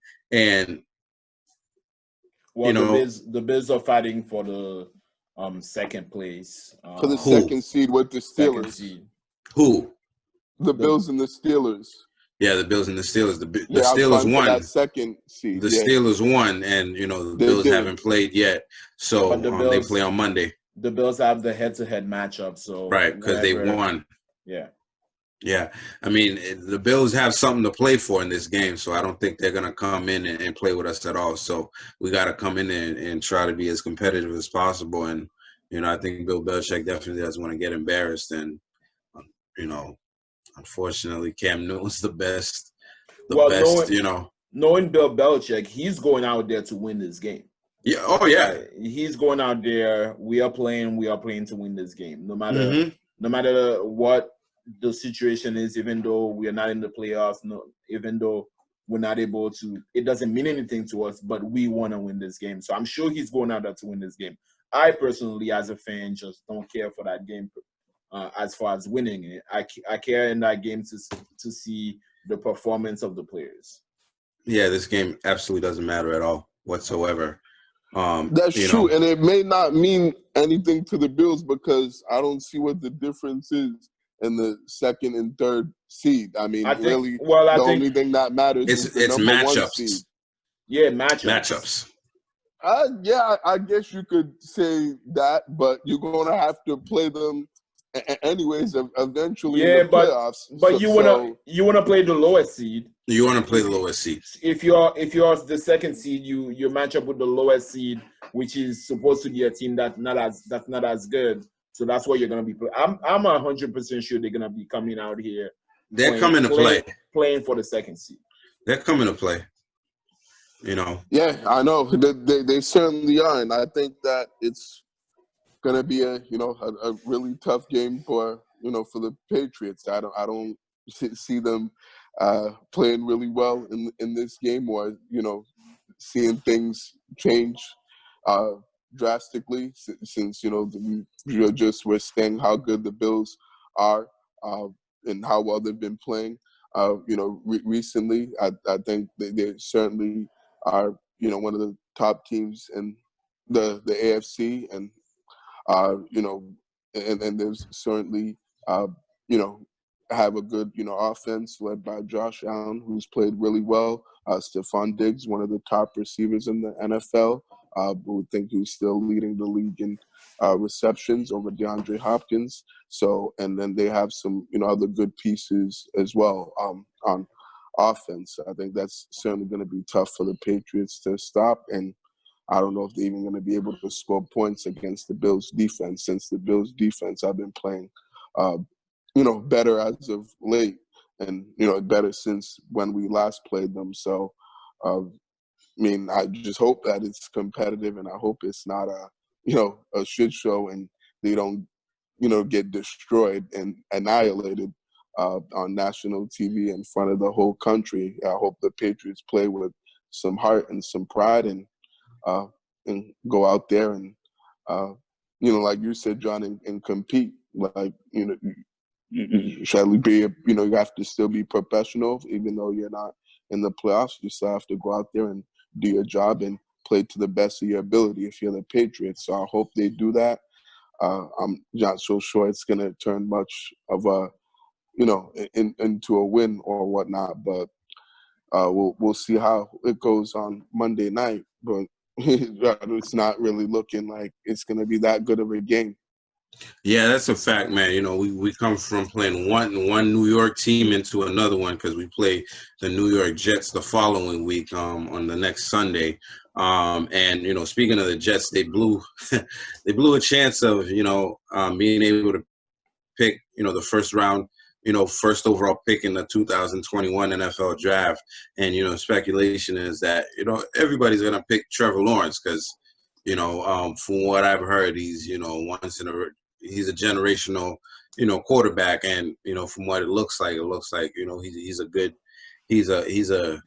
the Bills are fighting for the second place. For the second seed with the Steelers. Who? The Bills and the Steelers. Yeah, the Bills and the Steelers. The yeah, Steelers won. That second seed. The Steelers won, and the Bills haven't played yet, so they play on Monday. The Bills have the head-to-head matchup, so right, because they won. Yeah. Yeah, I mean, the Bills have something to play for in this game, so I don't think they're going to come in and play with us at all. So we got to come in and try to be as competitive as possible. And, I think Bill Belichick definitely doesn't want to get embarrassed. And, unfortunately, Cam Newton's the best. Knowing Bill Belichick, he's going out there to win this game. Yeah. Oh, yeah. He's going out there. We are playing to win this game. No matter what the situation is, even though we are not in the playoffs, even though we're not able to, it doesn't mean anything to us, but we want to win this game. So I'm sure he's going out there to win this game. I personally, as a fan, just don't care for that game as far as winning it. I care in that game to see the performance of the players. Yeah, this game absolutely doesn't matter at all whatsoever. That's true, and it may not mean anything to the Bills because I don't see what the difference is in the second and third seed. I mean, the only thing that matters is the number matchups. 1 seed. Yeah, matchups. Yeah, I guess you could say that, but you're going to have to play them anyways eventually in the playoffs. But you want to play the lowest seed. You want to play the lowest seed. If you're the second seed, you match up with the lowest seed, which is supposed to be a team that's not as good. So that's what you're gonna be playing. I'm 100% sure they're gonna be coming out here. They're coming to play. Playing for the second seed. They're coming to play. Yeah, I know. They certainly are, and I think that it's gonna be a really tough game for the Patriots. I don't see them playing really well in this game, or seeing things change drastically since we're saying how good the Bills are and how well they've been playing. Recently, I think they certainly are one of the top teams in the AFC, and and there's certainly have a good offense led by Josh Allen, who's played really well. Stephon Diggs, one of the top receivers in the NFL, who think he's still leading the league in receptions over DeAndre Hopkins. So, and then they have some other good pieces as well on offense. I think that's certainly going to be tough for the Patriots to stop, and I don't know if they're even going to be able to score points against the Bills' defense, since the Bills' defense have been playing better as of late, and better since when we last played them. So, I just hope that it's competitive, and I hope it's not a shit show, and they don't get destroyed and annihilated on national TV in front of the whole country. I hope the Patriots play with some heart and some pride, and go out there and like you said, John, and compete. Like, you should be, you have to still be professional, even though you're not in the playoffs. You still have to go out there and do your job and play to the best of your ability if you're the Patriots. So I hope they do that. I'm not so sure it's going to turn much of a, into a win or whatnot, but we'll see how it goes on Monday night. But it's not really looking like it's going to be that good of a game. Yeah, that's a fact, man. We come from playing one New York team into another one because we play the New York Jets the following week on the next Sunday. And speaking of the Jets, they blew a chance of being able to pick the first round, first overall pick in the 2021 NFL draft. And speculation is that everybody's gonna pick Trevor Lawrence because from what I've heard, he's he's a generational quarterback, and from what it looks like he's a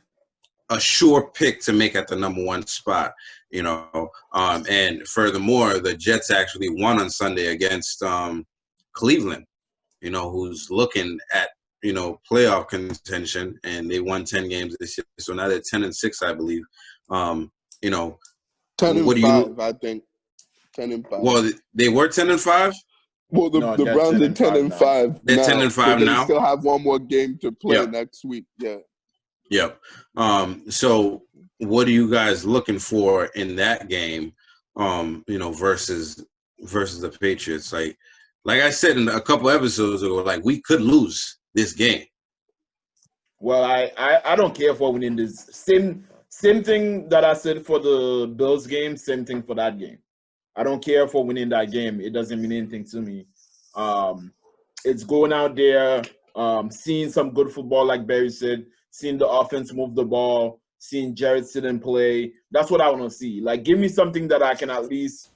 sure pick to make at the number one spot. And furthermore, the Jets actually won on Sunday against Cleveland, who's looking at playoff contention, and they won 10 games this year, so now they're 10-6, I believe. 10-5, I think. 10-5. Well, they were 10-5. Well, the Browns are 10-5. They're 10-5 they now. Still have one more game to play next week. Yeah. Yep. So what are you guys looking for in that game? Versus the Patriots. Like I said in a couple episodes ago, like we could lose this game. Well, I don't care for winning this. Same thing that I said for the Bills game. Same thing for that game. I don't care for winning that game. It doesn't mean anything to me. It's going out there, seeing some good football, like Barry said, seeing the offense move the ball, seeing Jared sit and play. That's what I want to see. Like, give me something that I can at least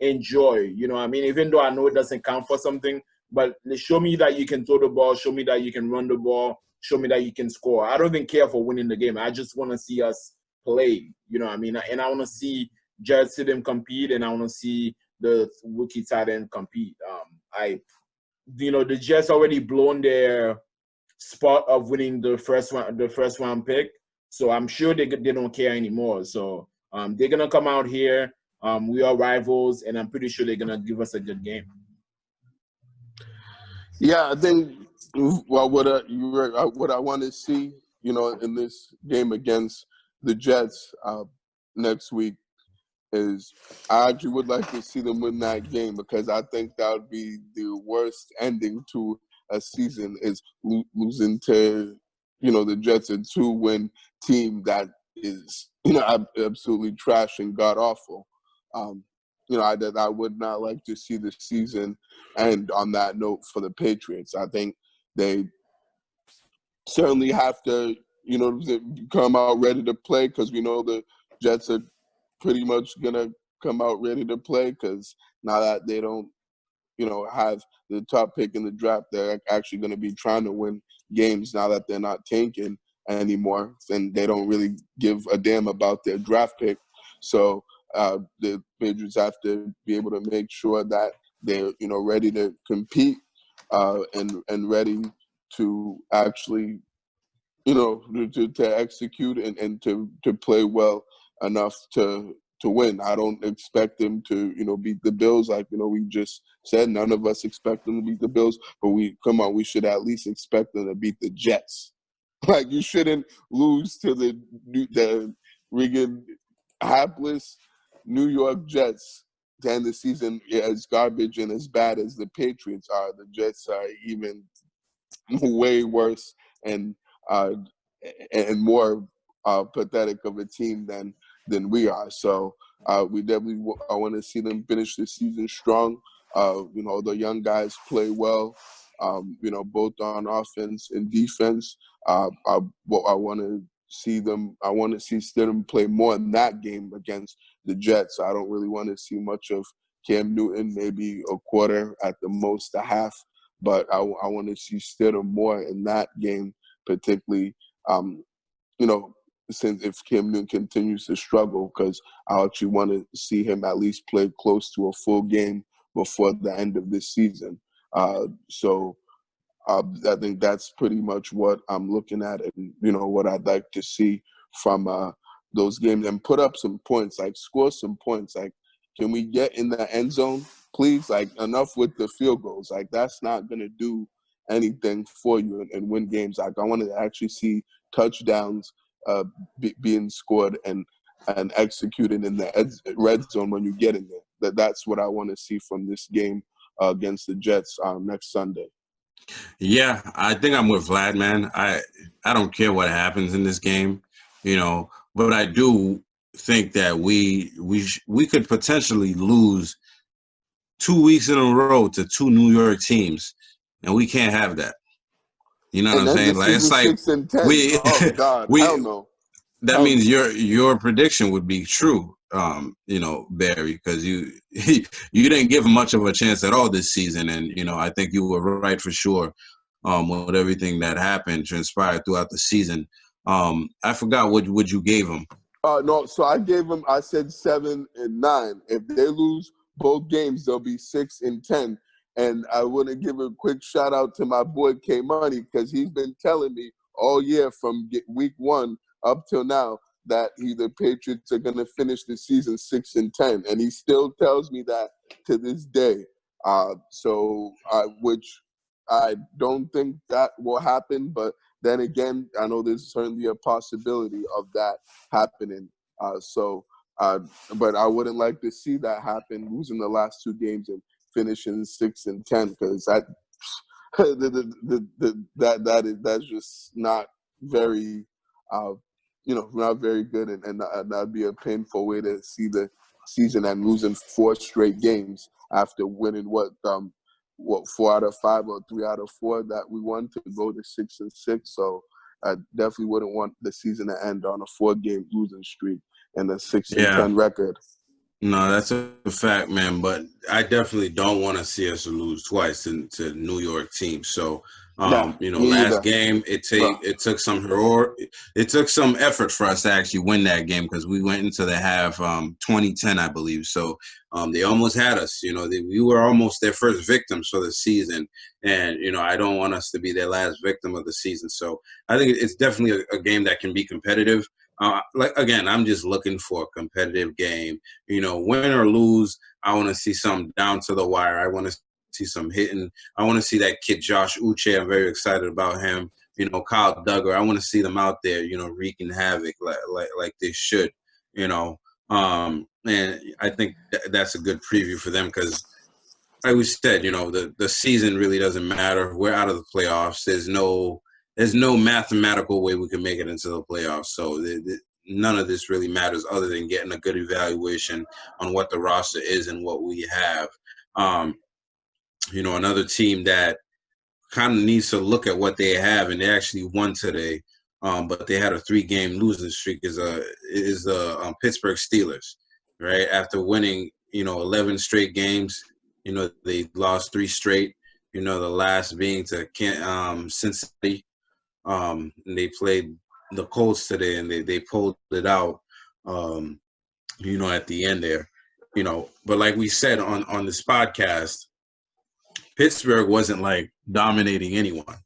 enjoy. You know what I mean? Even though I know it doesn't count for something, but show me that you can throw the ball, show me that you can run the ball, show me that you can score. I don't even care for winning the game. I just want to see us play. You know what I mean? And I want to see Jared Stidham compete, and I want to see the rookie tight end compete. The Jets already blown their spot of winning the first round pick, so I'm sure they don't care anymore. So they're gonna come out here. We are rivals, and I'm pretty sure they're gonna give us a good game. Yeah, I think what I want to see, in this game against the Jets next week is I actually would like to see them win that game, because I think that would be the worst ending to a season, is losing to, the Jets, a 2-win team that is, absolutely trash and god awful. I would not like to see the season end on that note for the Patriots. I think they certainly have to, come out ready to play, because we know the Jets are pretty much going to come out ready to play, because now that they don't, have the top pick in the draft, they're actually going to be trying to win games now that they're not tanking anymore, and they don't really give a damn about their draft pick. So the Patriots have to be able to make sure that they're, ready to compete and ready to actually, to execute and to play well enough to win. I don't expect them to, beat the Bills. Like, we just said, none of us expect them to beat the Bills, but we should at least expect them to beat the Jets. Like, you shouldn't lose to the friggin' hapless New York Jets to end the season as garbage and as bad as the Patriots are. The Jets are even way worse and more pathetic of a team than we are. So we definitely I want to see them finish the season strong. The young guys play well, both on offense and defense. I want to see Stidham play more in that game against the Jets. I don't really want to see much of Cam Newton, maybe a quarter, at the most a half. But I want to see Stidham more in that game, particularly, since if Cam Newton continues to struggle, because I actually want to see him at least play close to a full game before the end of this season. So I think that's pretty much what I'm looking at, and what I'd like to see from those games, and put up some points, like score some points. Like, can we get in the end zone, please? Like, enough with the field goals. Like, that's not gonna do anything for you and win games. Like, I want to actually see touchdowns being scored and executed in the red zone when you get in there. That's what I want to see from this game against the Jets next Sunday. Yeah, I think I'm with Vlad, man. I don't care what happens in this game, but I do think that we could potentially lose 2 weeks in a row to 2 New York teams, and we can't have that. You know what I'm And then saying? the like it's season like 6-10. we Oh God, hell no. that Hell means no. your prediction would be true, Barry, because you didn't give much of a chance at all this season, and I think you were right for sure. With everything that happened, transpired throughout the season. I forgot what you gave him. No, so I said 7 and 9. If they lose both games, they'll be 6 and 10. And I want to give a quick shout out to my boy K Money, because he's been telling me all year from week 1 up till now that the Patriots are going to finish the season 6 and 10, and he still tells me that to this day. Which I don't think that will happen, but then again, I know there's certainly a possibility of that happening. But I wouldn't like to see that happen, losing the last 2 games and finishing 6 and 10, because that's just not very, not very good, and that'd be a painful way to see the season, and losing 4 straight games after winning 4 out of 5 or 3 out of 4 that we won, to go to 6 and 6. So I definitely wouldn't want the season to end on a 4-game losing streak and a 6 and 10 record. No, that's a fact, man. But I definitely don't want to see us lose twice to New York teams. So, last game it took some effort for us to actually win that game, because we went into the half 2010, I believe. So they almost had us. We were almost their first victims for the season, and I don't want us to be their last victim of the season. So I think it's definitely a game that can be competitive. Again, I'm just looking for a competitive game. Win or lose, I want to see some down to the wire. I want to see some hitting. I want to see that kid Josh Uche. I'm very excited about him. Kyle Duggar. I want to see them out there, wreaking havoc like they should. And I think that's a good preview for them, because, like we said, the season really doesn't matter. We're out of the playoffs. There's no mathematical way we can make it into the playoffs. So none of this really matters, other than getting a good evaluation on what the roster is and what we have. Another team that kind of needs to look at what they have, and they actually won today, but they had a 3-game losing streak, is the Pittsburgh Steelers, right? After winning, 11 straight games, they lost 3 straight, the last being to Cincinnati. And they played the Colts today, and they pulled it out, at the end there, But like we said on this podcast, Pittsburgh wasn't like dominating anyone.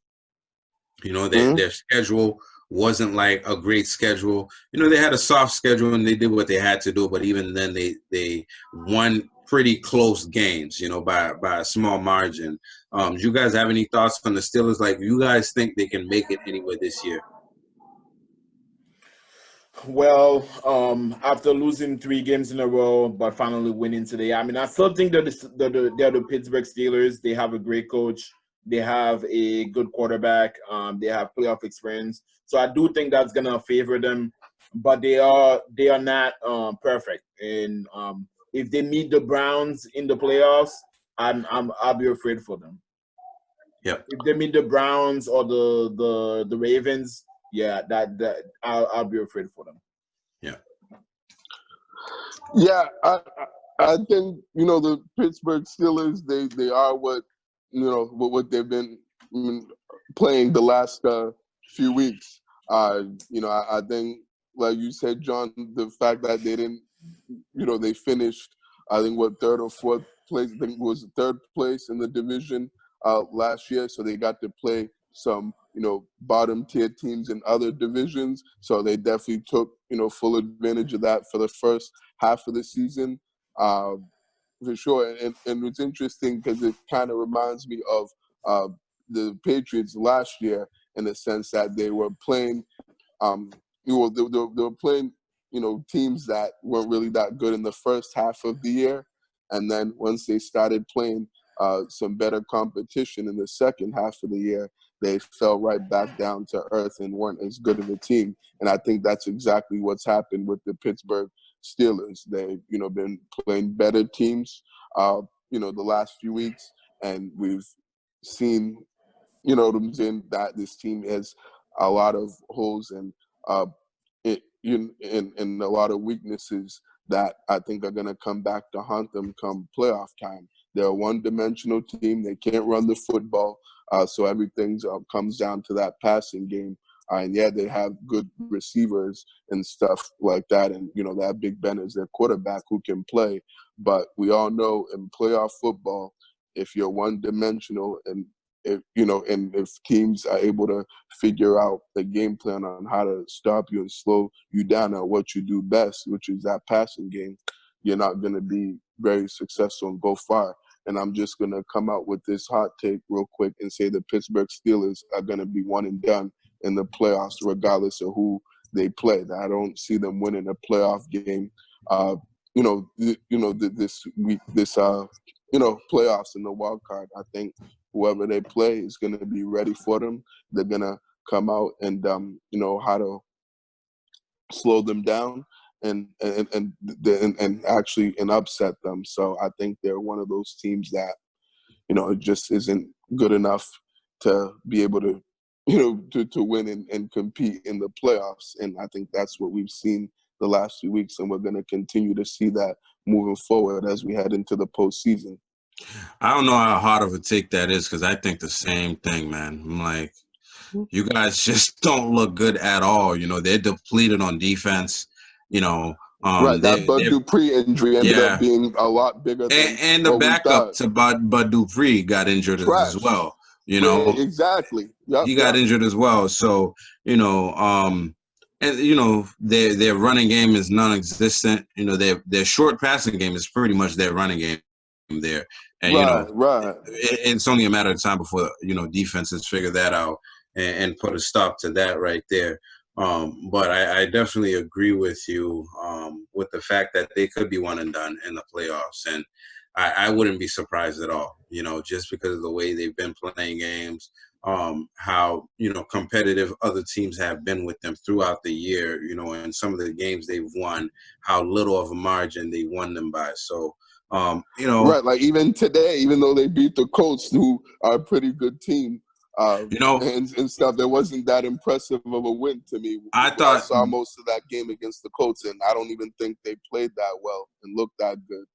Their schedule wasn't like a great schedule. They had a soft schedule, and they did what they had to do. But even then, they won pretty close games, by a small margin. Do you guys have any thoughts on the Steelers? Like, you guys think they can make it anywhere this year? Well, after losing 3 games in a row, but finally winning today, I still think they're the Pittsburgh Steelers. They have a great coach. They have a good quarterback. They have playoff experience. So I do think that's gonna favor them. But they are not perfect. And if they meet the Browns in the playoffs, I'll be afraid for them. Yep. If they meet the Browns or the Ravens, yeah, that I'll be afraid for them. Yeah. Yeah, I think the Pittsburgh Steelers, they are what they've been playing the last few weeks. I think, like you said, John, the fact that they didn't, they finished, I think, 3rd or 4th place. I think it was 3rd place in the division. last year, so they got to play some, bottom tier teams in other divisions. So they definitely took, full advantage of that for the first half of the season, for sure. And it's interesting because it kind of reminds me of the Patriots last year, in the sense that they were playing, they were playing, teams that weren't really that good in the first half of the year, and then once they started playing some better competition in the second half of the year, they fell right back down to earth and weren't as good of a team. And I think that's exactly what's happened with the Pittsburgh Steelers. They've, been playing better teams, the last few weeks, and we've seen, that this team has a lot of holes and and a lot of weaknesses that I think are going to come back to haunt them come playoff time. They're a one-dimensional team. They can't run the football, so everything comes down to that passing game. And yeah, they have good receivers and stuff like that, and that Big Ben is their quarterback who can play. But we all know in playoff football, if you're one-dimensional and if teams are able to figure out the game plan on how to stop you and slow you down at what you do best, which is that passing game, you're not going to be very successful and go far. And I'm just going to come out with this hot take real quick and say the Pittsburgh Steelers are going to be one and done in the playoffs, regardless of who they play. I don't see them winning a playoff game. This week, playoffs in the wild card. I think whoever they play is going to be ready for them. They're going to come out and how to slow them down and actually upset them. So I think they're one of those teams that it just isn't good enough to be able to to win and compete in the playoffs. And I think that's what we've seen the last few weeks, and we're going to continue to see that moving forward as we head into the postseason. I don't know how hard of a take that is, because I think the same thing, man. I'm like, you guys just don't look good at all. They're depleted on defense. Right, that Bud Dupree injury ended up being a lot bigger than and the backup to Bud Dupree got injured as well. Yeah, exactly. Yep, he got injured as well. So and their running game is non-existent. Their short passing game is pretty much their running game there. And it's only a matter of time before defenses figure that out and put a stop to that right there. But I definitely agree with you with the fact that they could be one and done in the playoffs, and I wouldn't be surprised at all. Just because of the way they've been playing games, how competitive other teams have been with them throughout the year. And some of the games they've won, how little of a margin they won them by. So. Right, like even today, even though they beat the Colts, who are a pretty good team, and stuff, there wasn't that impressive of a win to me. I saw most of that game against the Colts, and I don't even think they played that well and looked that good.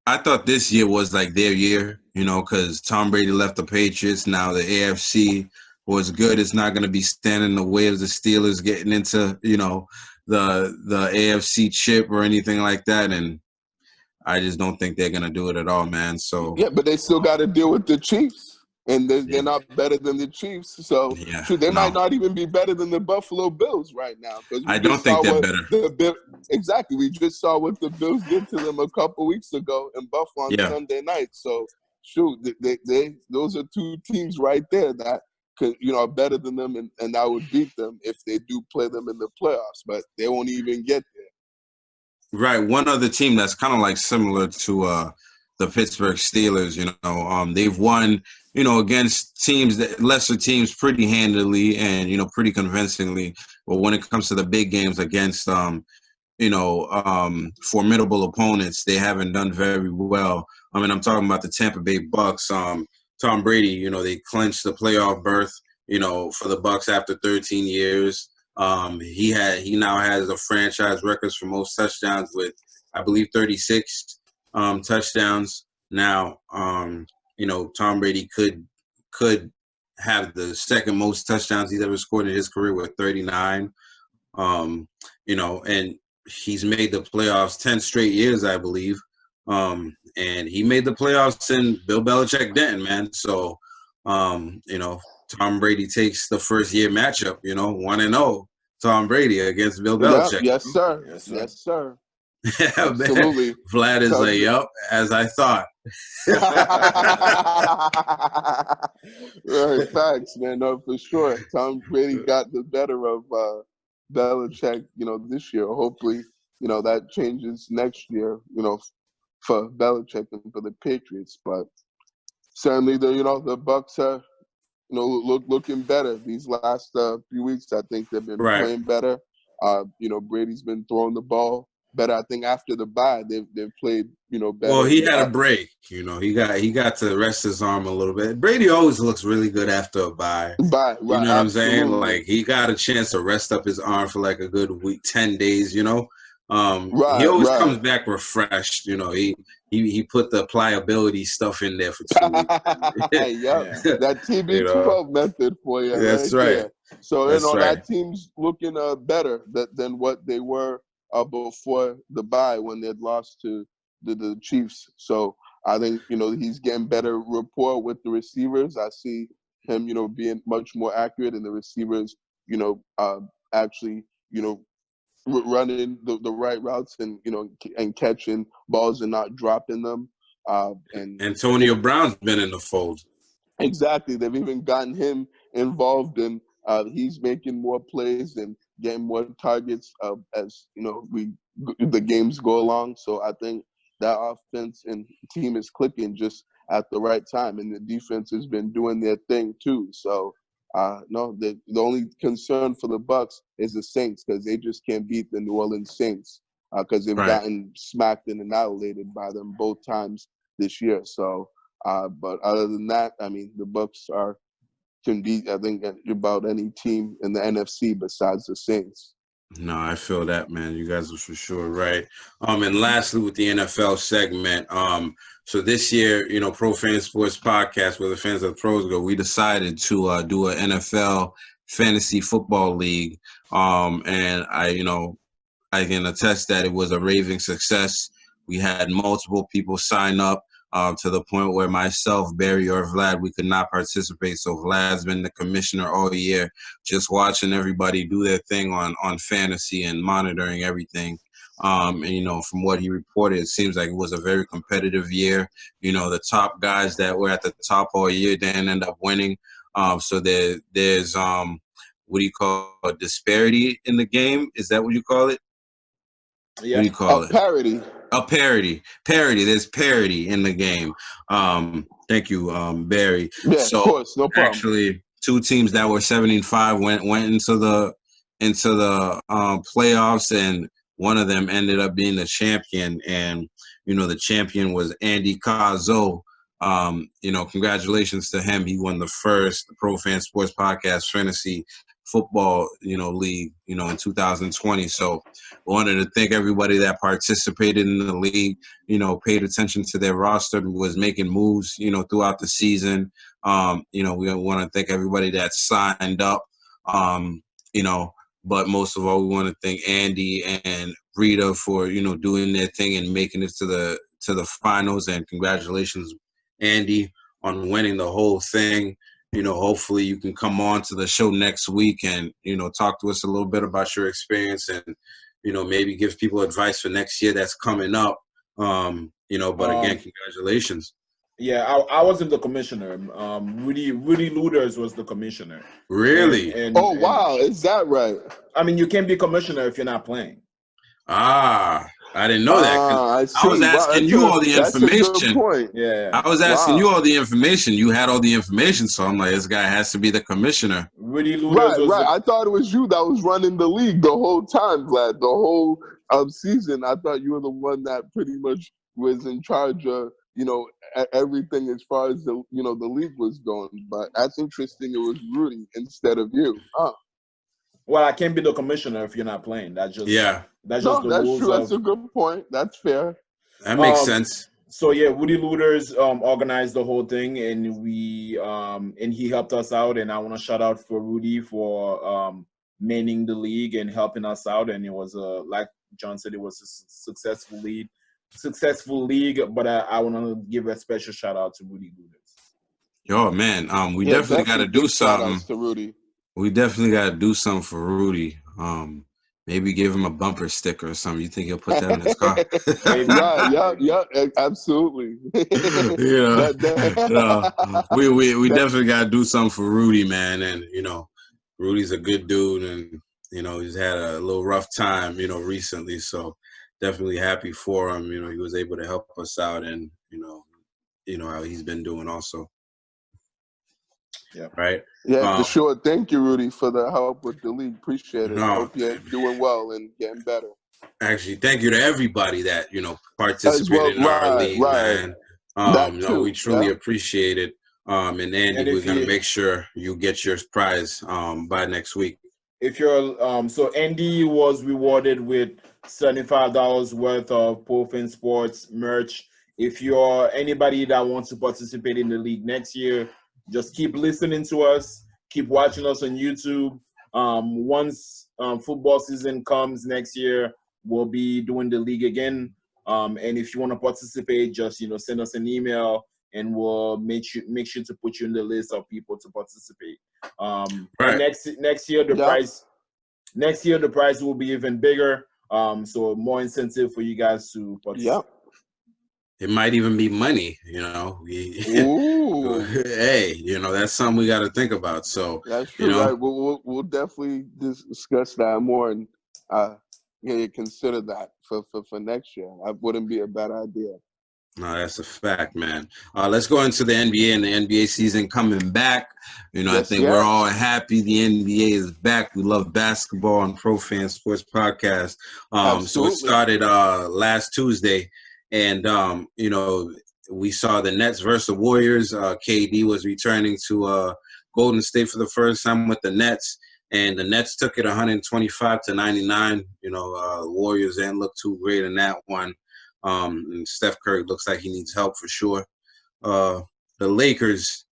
I thought this year was like their year, because Tom Brady left the Patriots. Now the AFC was good. It's not going to be standing in the way of the Steelers getting into, the AFC chip or anything like that, and I just don't think they're going to do it at all, man. So yeah, but they still got to deal with the Chiefs, and they're not better than the Chiefs. So they might not even be better than the Buffalo Bills right now. I don't think they're better. Exactly. We just saw what the Bills did to them a couple weeks ago in Buffalo on Sunday night. So, those are two teams right there that are better than them, and I would beat them if they do play them in the playoffs, but they won't even get there. Right. One other team that's kind of like similar to the Pittsburgh Steelers, they've won, against teams lesser teams pretty handily and, pretty convincingly. But when it comes to the big games against, formidable opponents, they haven't done very well. I mean, I'm talking about the Tampa Bay Bucks. Tom Brady, they clinched the playoff berth, for the Bucks after 13 years. He now has the franchise records for most touchdowns with, I believe, 36 touchdowns. Now, Tom Brady could have the second most touchdowns he's ever scored in his career with 39. And he's made the playoffs 10 straight years, I believe. And he made the playoffs and Bill Belichick didn't, man. So You know, Tom Brady takes the first year matchup, you know, 1-0, Tom Brady against Bill Yeah, Belichick. yes, sir. Yes, sir. Yes, sir. Yeah, Absolutely. man. Vlad is like, yep, as I thought. Right, facts, man. No, for sure. Tom Brady got the better of Belichick, you know, this year. Hopefully, you know, that changes next year, you know, for Belichick and for the Patriots. But certainly, the Bucks are, you know, looking better these last few weeks. I think they've been Right. playing better. You know, Brady's been throwing the ball better. I think after the bye, they've played, you know, better. Well, he had a break. You know, he got to rest his arm a little bit. Brady always looks really good after a bye. Right, You know what I'm saying? absolutely. Like, he got a chance to rest up his arm for like a good week, 10 days, you know? He Right, always right. comes back refreshed. You know, he put the pliability stuff in there for 2 weeks. Yep, Yeah. that TB12 You know? method for you That's right right. there. So, That's you know, right. that team's looking better than what they were before the bye when they'd lost to the Chiefs. So I think, you know, he's getting better rapport with the receivers. I see him, you know, being much more accurate, and the receivers, you know, actually, you know, running the right routes, and, you know, and catching balls and not dropping them. And Antonio Brown's been in the fold. exactly, they've even gotten him involved, and he's making more plays and getting more targets as, you know, the games go along. So I think that offense and team is clicking just at the right time, and the defense has been doing their thing too. So no, the only concern for the Bucks is the Saints, because they just can't beat the New Orleans Saints, because they've Right. gotten smacked and annihilated by them both times this year. So, but other than that, I mean, the Bucks can beat, I think, about any team in the NFC besides the Saints. No, I feel that, man. You guys are for sure right. And lastly, with the NFL segment, so this year, you know, Pro Fan Sports Podcast, where the fans of the pros go, we decided to do an NFL fantasy football league. And I can attest that it was a raving success. We had multiple people sign up, to the point where myself, Barry, or Vlad, we could not participate. So Vlad's been the commissioner all year, just watching everybody do their thing on fantasy and monitoring everything. And, you know, from what he reported, it seems like it was a very competitive year. You know, the top guys that were at the top all year didn't end up winning. So there's what do you call a disparity in the game? Is that what you call it? Yeah. What do you call it? Parity. A parity. There's parity in the game. Thank you, Barry. Yeah, So of course, no problem. actually, two teams that were 75 went into the playoffs, and one of them ended up being the champion. And you know, the champion was Andy Cazzo. You know, congratulations to him. He won the first Pro Fan Sports Podcast Fantasy Football, you know, league, you know, in 2020. So I wanted to thank everybody that participated in the league, you know, paid attention to their roster, was making moves, you know, throughout the season. You know, we want to thank everybody that signed up, you know, but most of all, we want to thank Andy and Rita for, you know, doing their thing and making it to the finals. And congratulations, Andy, on winning the whole thing. You know, hopefully you can come on to the show next week and, you know, talk to us a little bit about your experience and, you know, maybe give people advice for next year that's coming up. You know, but again, congratulations. Yeah, I wasn't the commissioner. Rudy Luders was the commissioner. Really? And Wow, is that right? I mean, you can't be commissioner if you're not playing. I didn't know that. I was asking you all the That's a good information. point. Yeah. I was asking you all the information. You had all the information, so I'm like, this guy has to be the commissioner. Rudy Luders was Right. I thought it was you that was running the league the whole time, Vlad. The whole season, I thought you were the one that pretty much was in charge of, you know, everything as far as the league was going. But that's interesting. It was Rudy instead of you. Well, I can't be the commissioner if you're not playing. That's just the rules. True. That's a good point. That's fair. That makes sense. So yeah, Woody Luders organized the whole thing, and we and he helped us out. And I want to shout out for Rudy for manning the league and helping us out. And it was like John said, it was a successful league. But I want to give a special shout out to Woody Luders. Yo, man, we Yeah, definitely got to definitely do big shout something. outs to Rudy. We definitely got to do something for Rudy. Maybe give him a bumper sticker or something. You think he'll put that in his car? Maybe. Yeah, absolutely. Yeah, we definitely got to do something for Rudy, man. And Rudy's a good dude, and he's had a little rough time, recently. So definitely happy for him. He was able to help us out, and how he's been doing also. Yeah. Right. Yeah, for sure. Thank you, Rudy, for the help with the league. Appreciate it. No, Hope you're doing well and getting better. Actually, thank you to everybody that As participated well, in our league, right. man. That too. We truly appreciate it. And Andy, And we're if gonna you make sure you get your prize by next week. if you're so Andy was rewarded with $75 worth of Profin Sports merch. If you're anybody that wants to participate in the league next year, just keep listening to us, keep watching us on YouTube. Once football season comes next year, we'll be doing the league again. And if you want to participate, just send us an email and we'll make sure to put you in the list of people to participate. And Right. next year the prize will be even bigger. So more incentive for you guys to participate. It might even be money, Ooh. Hey, that's something we got to think about. So That's true, right? We'll definitely discuss that more and consider that for next year. That wouldn't be a bad idea. No, that's a fact, man. Let's go into the NBA and the NBA season coming back. I think we're all happy the NBA is back. We love basketball on Pro Fan Sports Podcast. So it started last Tuesday, and we saw the Nets versus the Warriors. KD was returning to Golden State for the first time with the Nets, and the Nets took it 125-99. The Warriors didn't look too great in that one. And Steph Curry looks like he needs help for sure. The Lakers,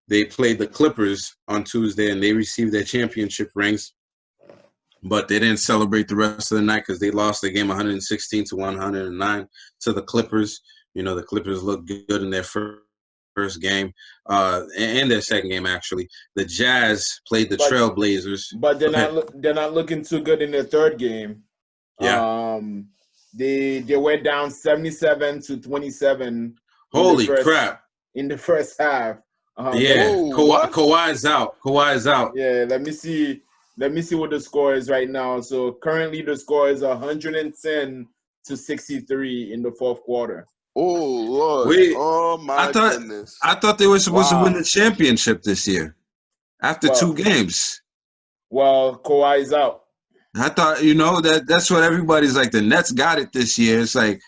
they played the Clippers on Tuesday, and they received their championship rings, but they didn't celebrate the rest of the night because they lost the game 116-109 to the Clippers. The Clippers looked good in their first game, and their second game actually. The Jazz played the Trailblazers, but they're not looking too good in their third game. Yeah. They were down 77-27. Holy crap! In the first half. Kawhi's out. Kawhi's out. Yeah, let me see what the score is right now. So currently the score is 110-63 in the fourth quarter. Oh Lord! Oh my goodness! I thought they were supposed to win the championship this year after 2 games. Well, Kawhi's out. I thought, that's what everybody's like. The Nets got it this year. It's like,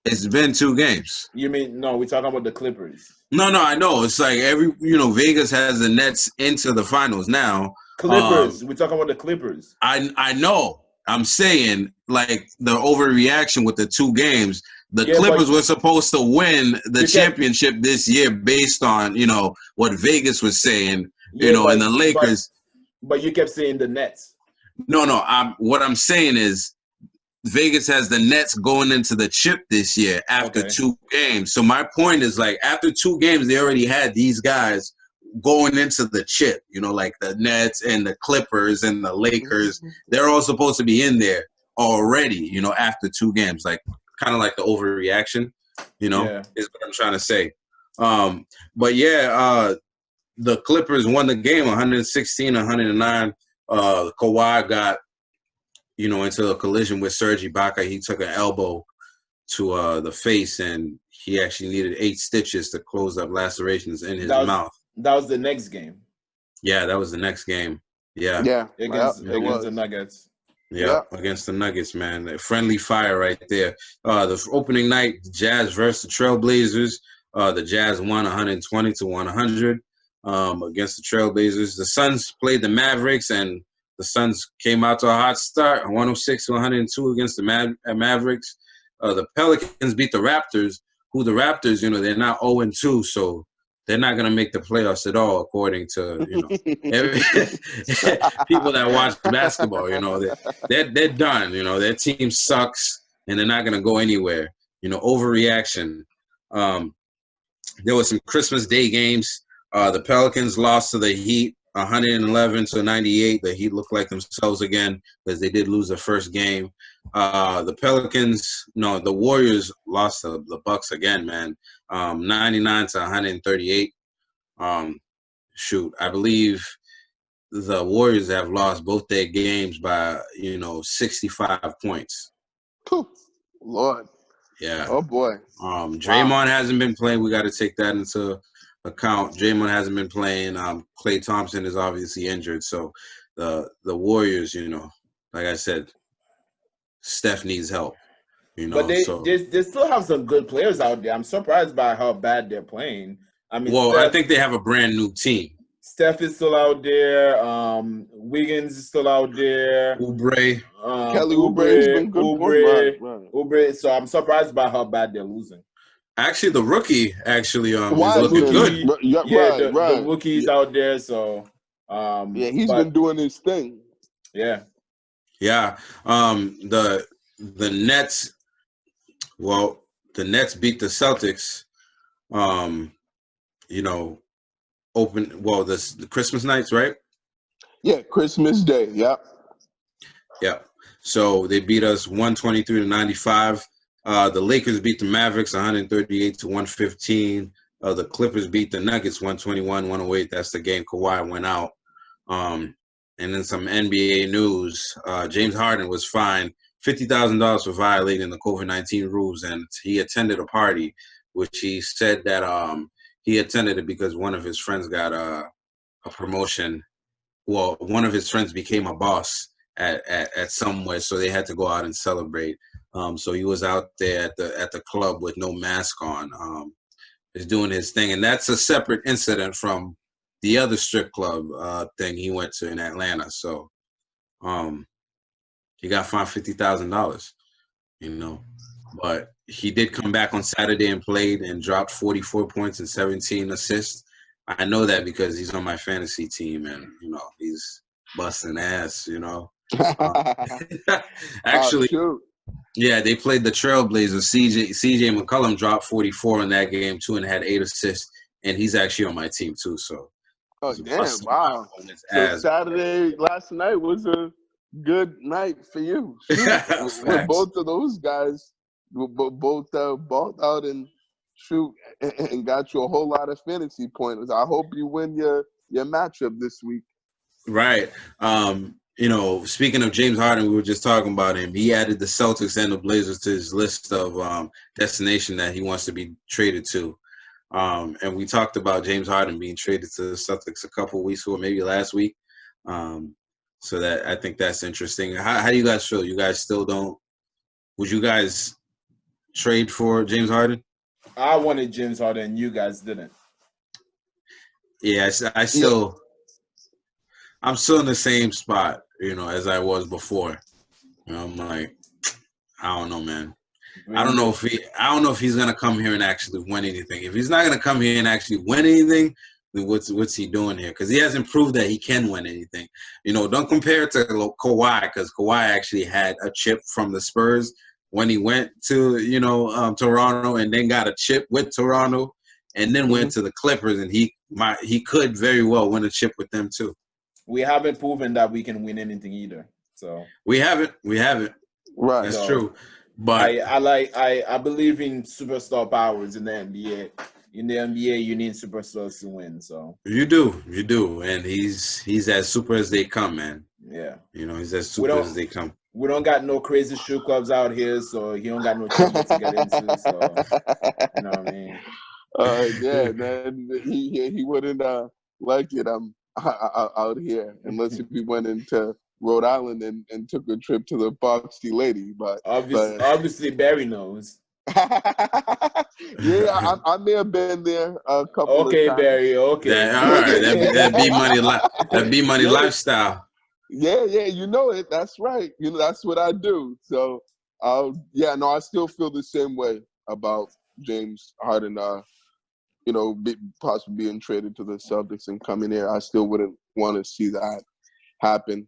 it's been 2 games. You mean, no, we're talking about the Clippers. No, I know. It's like Vegas has the Nets into the finals now. Clippers. We're talking about the Clippers. I know. I'm saying, like, the overreaction with the 2 games. The Clippers were supposed to win the championship this year based on, what Vegas was saying, and the Lakers. But you kept saying the Nets. No. What I'm saying is Vegas has the Nets going into the chip this year after 2 games. So my point is, like, after 2 games, they already had these guys going into the chip, like the Nets and the Clippers and the Lakers. They're all supposed to be in there already, after 2 games, like kind of like the overreaction, is what I'm trying to say. But the Clippers won the game 116-109. Kawhi got, into a collision with Serge Ibaka. He took an elbow to the face, and he actually needed 8 stitches to close up lacerations in his mouth. That was the next game. Yeah, that was the next game. Yeah. Against the Nuggets. Yeah, against the Nuggets, man. A friendly fire right there. The opening night, Jazz versus the Trailblazers. The Jazz won 120-100 against the Trailblazers. The Suns played the Mavericks, and the Suns came out to a hot start, 106-102 against the Mavericks. The Pelicans beat the Raptors, who the Raptors, they're not 0-2, so they're not going to make the playoffs at all, according to, people that watch basketball. They're done. Their team sucks, and they're not going to go anywhere. Overreaction. There were some Christmas Day games. The Pelicans lost to the Heat 111-98. The Heat looked like themselves again because they did lose the first game. The Warriors lost to the Bucks again, man. 99-138. I believe the Warriors have lost both their games by 65 points. Lord. Yeah. Oh boy. Draymond hasn't been playing. We got to take that into account. Draymond hasn't been playing. Klay Thompson is obviously injured. So the Warriors, like I said, Steph needs help. But they still have some good players out there. I'm surprised by how bad they're playing. I mean, I think they have a brand new team. Steph is still out there. Wiggins is still out there. Oubre. Kelly Oubre's been good. Right. Oubre. So I'm surprised by how bad they're losing. Actually, the rookie is looking good. The rookie's out there. So he's been doing his thing. Yeah. Yeah. The Nets. Well, the Nets beat the Celtics. The Christmas nights, right? Yeah, Christmas Day. Yep. Yeah. So they beat us 123-95. The Lakers beat the Mavericks 138-115. The Clippers beat the Nuggets 121-108. That's the game Kawhi went out. And then some NBA news. James Harden was fined $50,000 for violating the COVID-19 rules, and he attended a party, which he said that he attended it because one of his friends got a promotion. Well, one of his friends became a boss at somewhere, so they had to go out and celebrate. So he was out there at the club with no mask on, just doing his thing, and that's a separate incident from the other strip club thing he went to in Atlanta. So, he got fined $50,000. But he did come back on Saturday and played and dropped 44 points and 17 assists. I know that because he's on my fantasy team and, he's busting ass, Actually, yeah, they played the Trailblazers. CJ McCollum dropped 44 in that game, too, and had 8 assists. And he's actually on my team, too. So, damn, wow. So Saturday last night was a good night for you. With both of those guys, both balled out and and got you a whole lot of fantasy pointers. I hope you win your matchup this week. Right. Speaking of James Harden, we were just talking about him. He added the Celtics and the Blazers to his list of destination that he wants to be traded to. And we talked about James Harden being traded to the Celtics a couple weeks ago, maybe last week. So that I think that's interesting. How do you guys feel? You guys still don't? Would you guys trade for James Harden? I wanted James Harden. You guys didn't. Yeah, I'm still in the same spot, as I was before. I'm like, I don't know, man. I don't know if he's gonna come here and actually win anything. If he's not gonna come here and actually win anything, then what's he doing here? Because he hasn't proved that he can win anything. Don't compare it to Kawhi, because Kawhi actually had a chip from the Spurs when he went to Toronto, and then got a chip with Toronto, and then went to the Clippers, and he could very well win a chip with them too. We haven't proven that we can win anything either. So we haven't. Right. That's true. But I believe in superstar powers in the NBA. In the NBA, you need superstars to win. So you do, and he's as super as they come, man. Yeah, he's as super as they come. We don't got no crazy strip clubs out here, so he don't got no trouble to get into. So you know what I mean? Yeah, man. He wouldn't like it. Out here unless if he went into Rhode Island and took a trip to the Boxy Lady, but obviously Barry knows. Yeah, I may have been there a couple of times. Okay, Barry. Okay, all right. That be money. That be money lifestyle. Yeah, it. That's right. That's what I do. So, I still feel the same way about James Harden. Possibly being traded to the Celtics and coming here. I still wouldn't want to see that happen.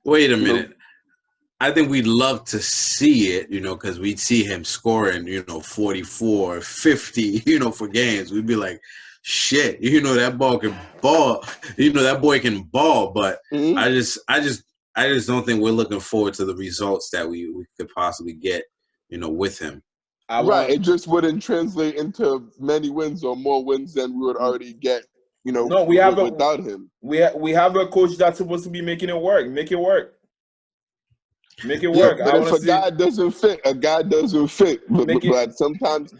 Wait a minute. I think we'd love to see it, because we'd see him scoring, 44, 50, for games. We'd be like, shit, that ball can ball. That boy can ball, but I just don't think we're looking forward to the results that we could possibly get, with him. Right, it just wouldn't translate into many wins or more wins than we would already get, No, we have without him. We have a coach that's supposed to be making it work. Make it work. Make it work. But if a guy doesn't fit, a guy doesn't fit. But sometimes,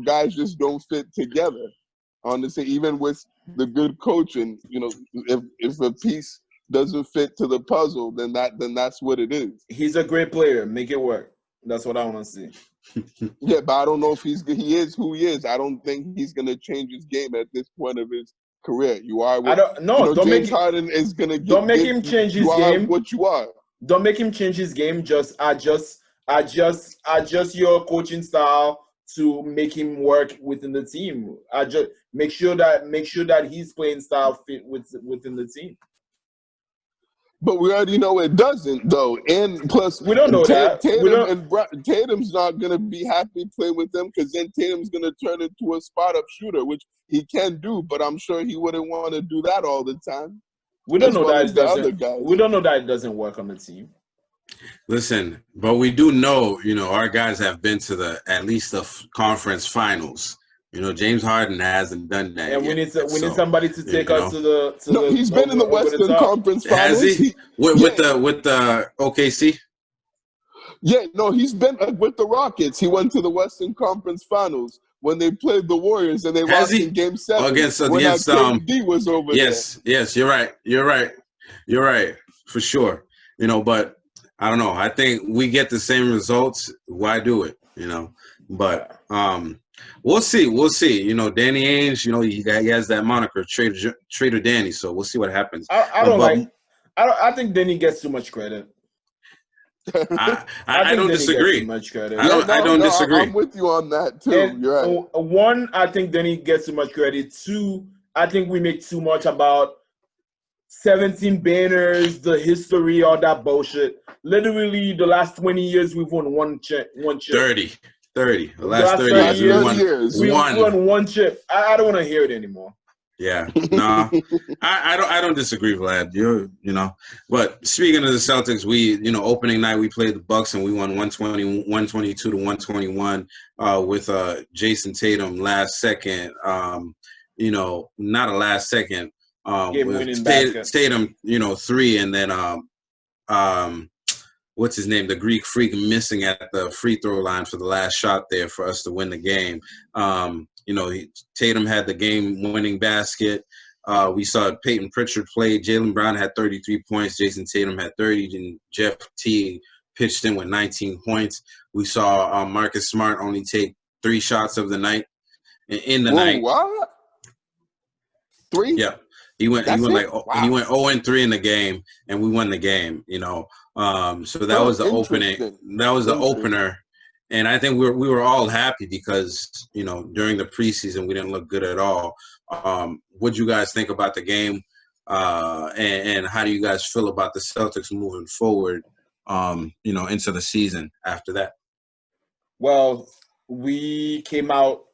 guys just don't fit together. Honestly, even with the good coaching, if a piece doesn't fit to the puzzle, then that's what it is. He's a great player. Make it work. That's what I want to see. Yeah, but I don't know if he is who he is. I don't think he's gonna change his game at this point of his career. You are what James Harden is gonna get. Don't make him change his game. What you are. Don't make him change his game. Just adjust your coaching style to make him work within the team. Make sure that his playing style fit within the team. But we already know it doesn't, though. And plus, we don't know that. Tatum's not going to be happy playing with them because then Tatum's going to turn into a spot-up shooter, which he can do, but I'm sure he wouldn't want to do that all the time. We don't know that it doesn't. We don't know that it doesn't work on the team. Listen, but we do know, our guys have been to at least the conference finals. James Harden hasn't done that. And yet. We need somebody to take us to the. He's been in the Western Conference Finals. Has he? With the OKC? Yeah, no, he's been with the Rockets. He went to the Western Conference Finals when they played the Warriors and they lost in Game 7. Against KD was over there. Yes, you're right, for sure. But I don't know. I think we get the same results. Why do it? But we'll see. Danny Ainge, he has that moniker, Trader Danny. So we'll see what happens. I think Danny gets too much credit. I don't disagree. Much credit. I don't disagree. I'm with you on that too. And you're right. One, I think Danny gets too much credit. Two, I think we make too much about 17 banners, the history, all that bullshit. Literally, the last 20 years, we've won one chip. 30. The last 30 years, we won one chip. I don't want to hear it anymore. Yeah, no, I don't disagree, Vlad. But speaking of the Celtics, we, opening night we played the Bucks and we won 122 to 121 with Jason Tatum last second. Not a last second. Tatum, 3, and then what's his name? The Greek Freak missing at the free throw line for the last shot there for us to win the game. Tatum had the game-winning basket. We saw Peyton Pritchard play. Jaylen Brown had 33 points. Jason Tatum had 30. And Jeff Teague pitched in with 19 points. We saw Marcus Smart only take 3 shots of the night. In the night. What? 3? Yeah. He went 0-3 in the game, and we won the game. So that was the opening. That was the opener, and I think we were all happy because during the preseason we didn't look good at all. What do you guys think about the game, and how do you guys feel about the Celtics moving forward? Into the season after that. Well, we came out.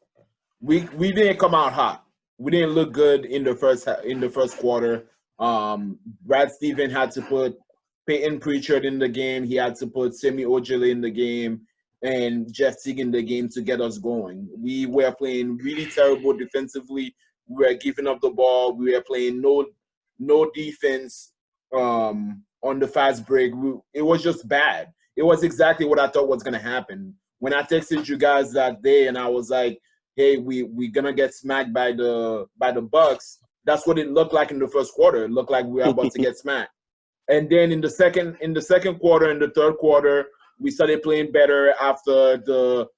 We didn't come out hot. We didn't look good in the first quarter. Brad Stevens had to put Peyton Pritchard in the game. He had to put Semi Ojeleye in the game and Jeff Teague in the game to get us going. We were playing really terrible defensively. We were giving up the ball. We were playing no defense on the fast break. It was just bad. It was exactly what I thought was going to happen. When I texted you guys that day and I was like, hey, we're gonna get smacked by the Bucks. That's what it looked like in the first quarter. It looked like we were about to get smacked. And then in the second quarter and the third quarter, we started playing better after the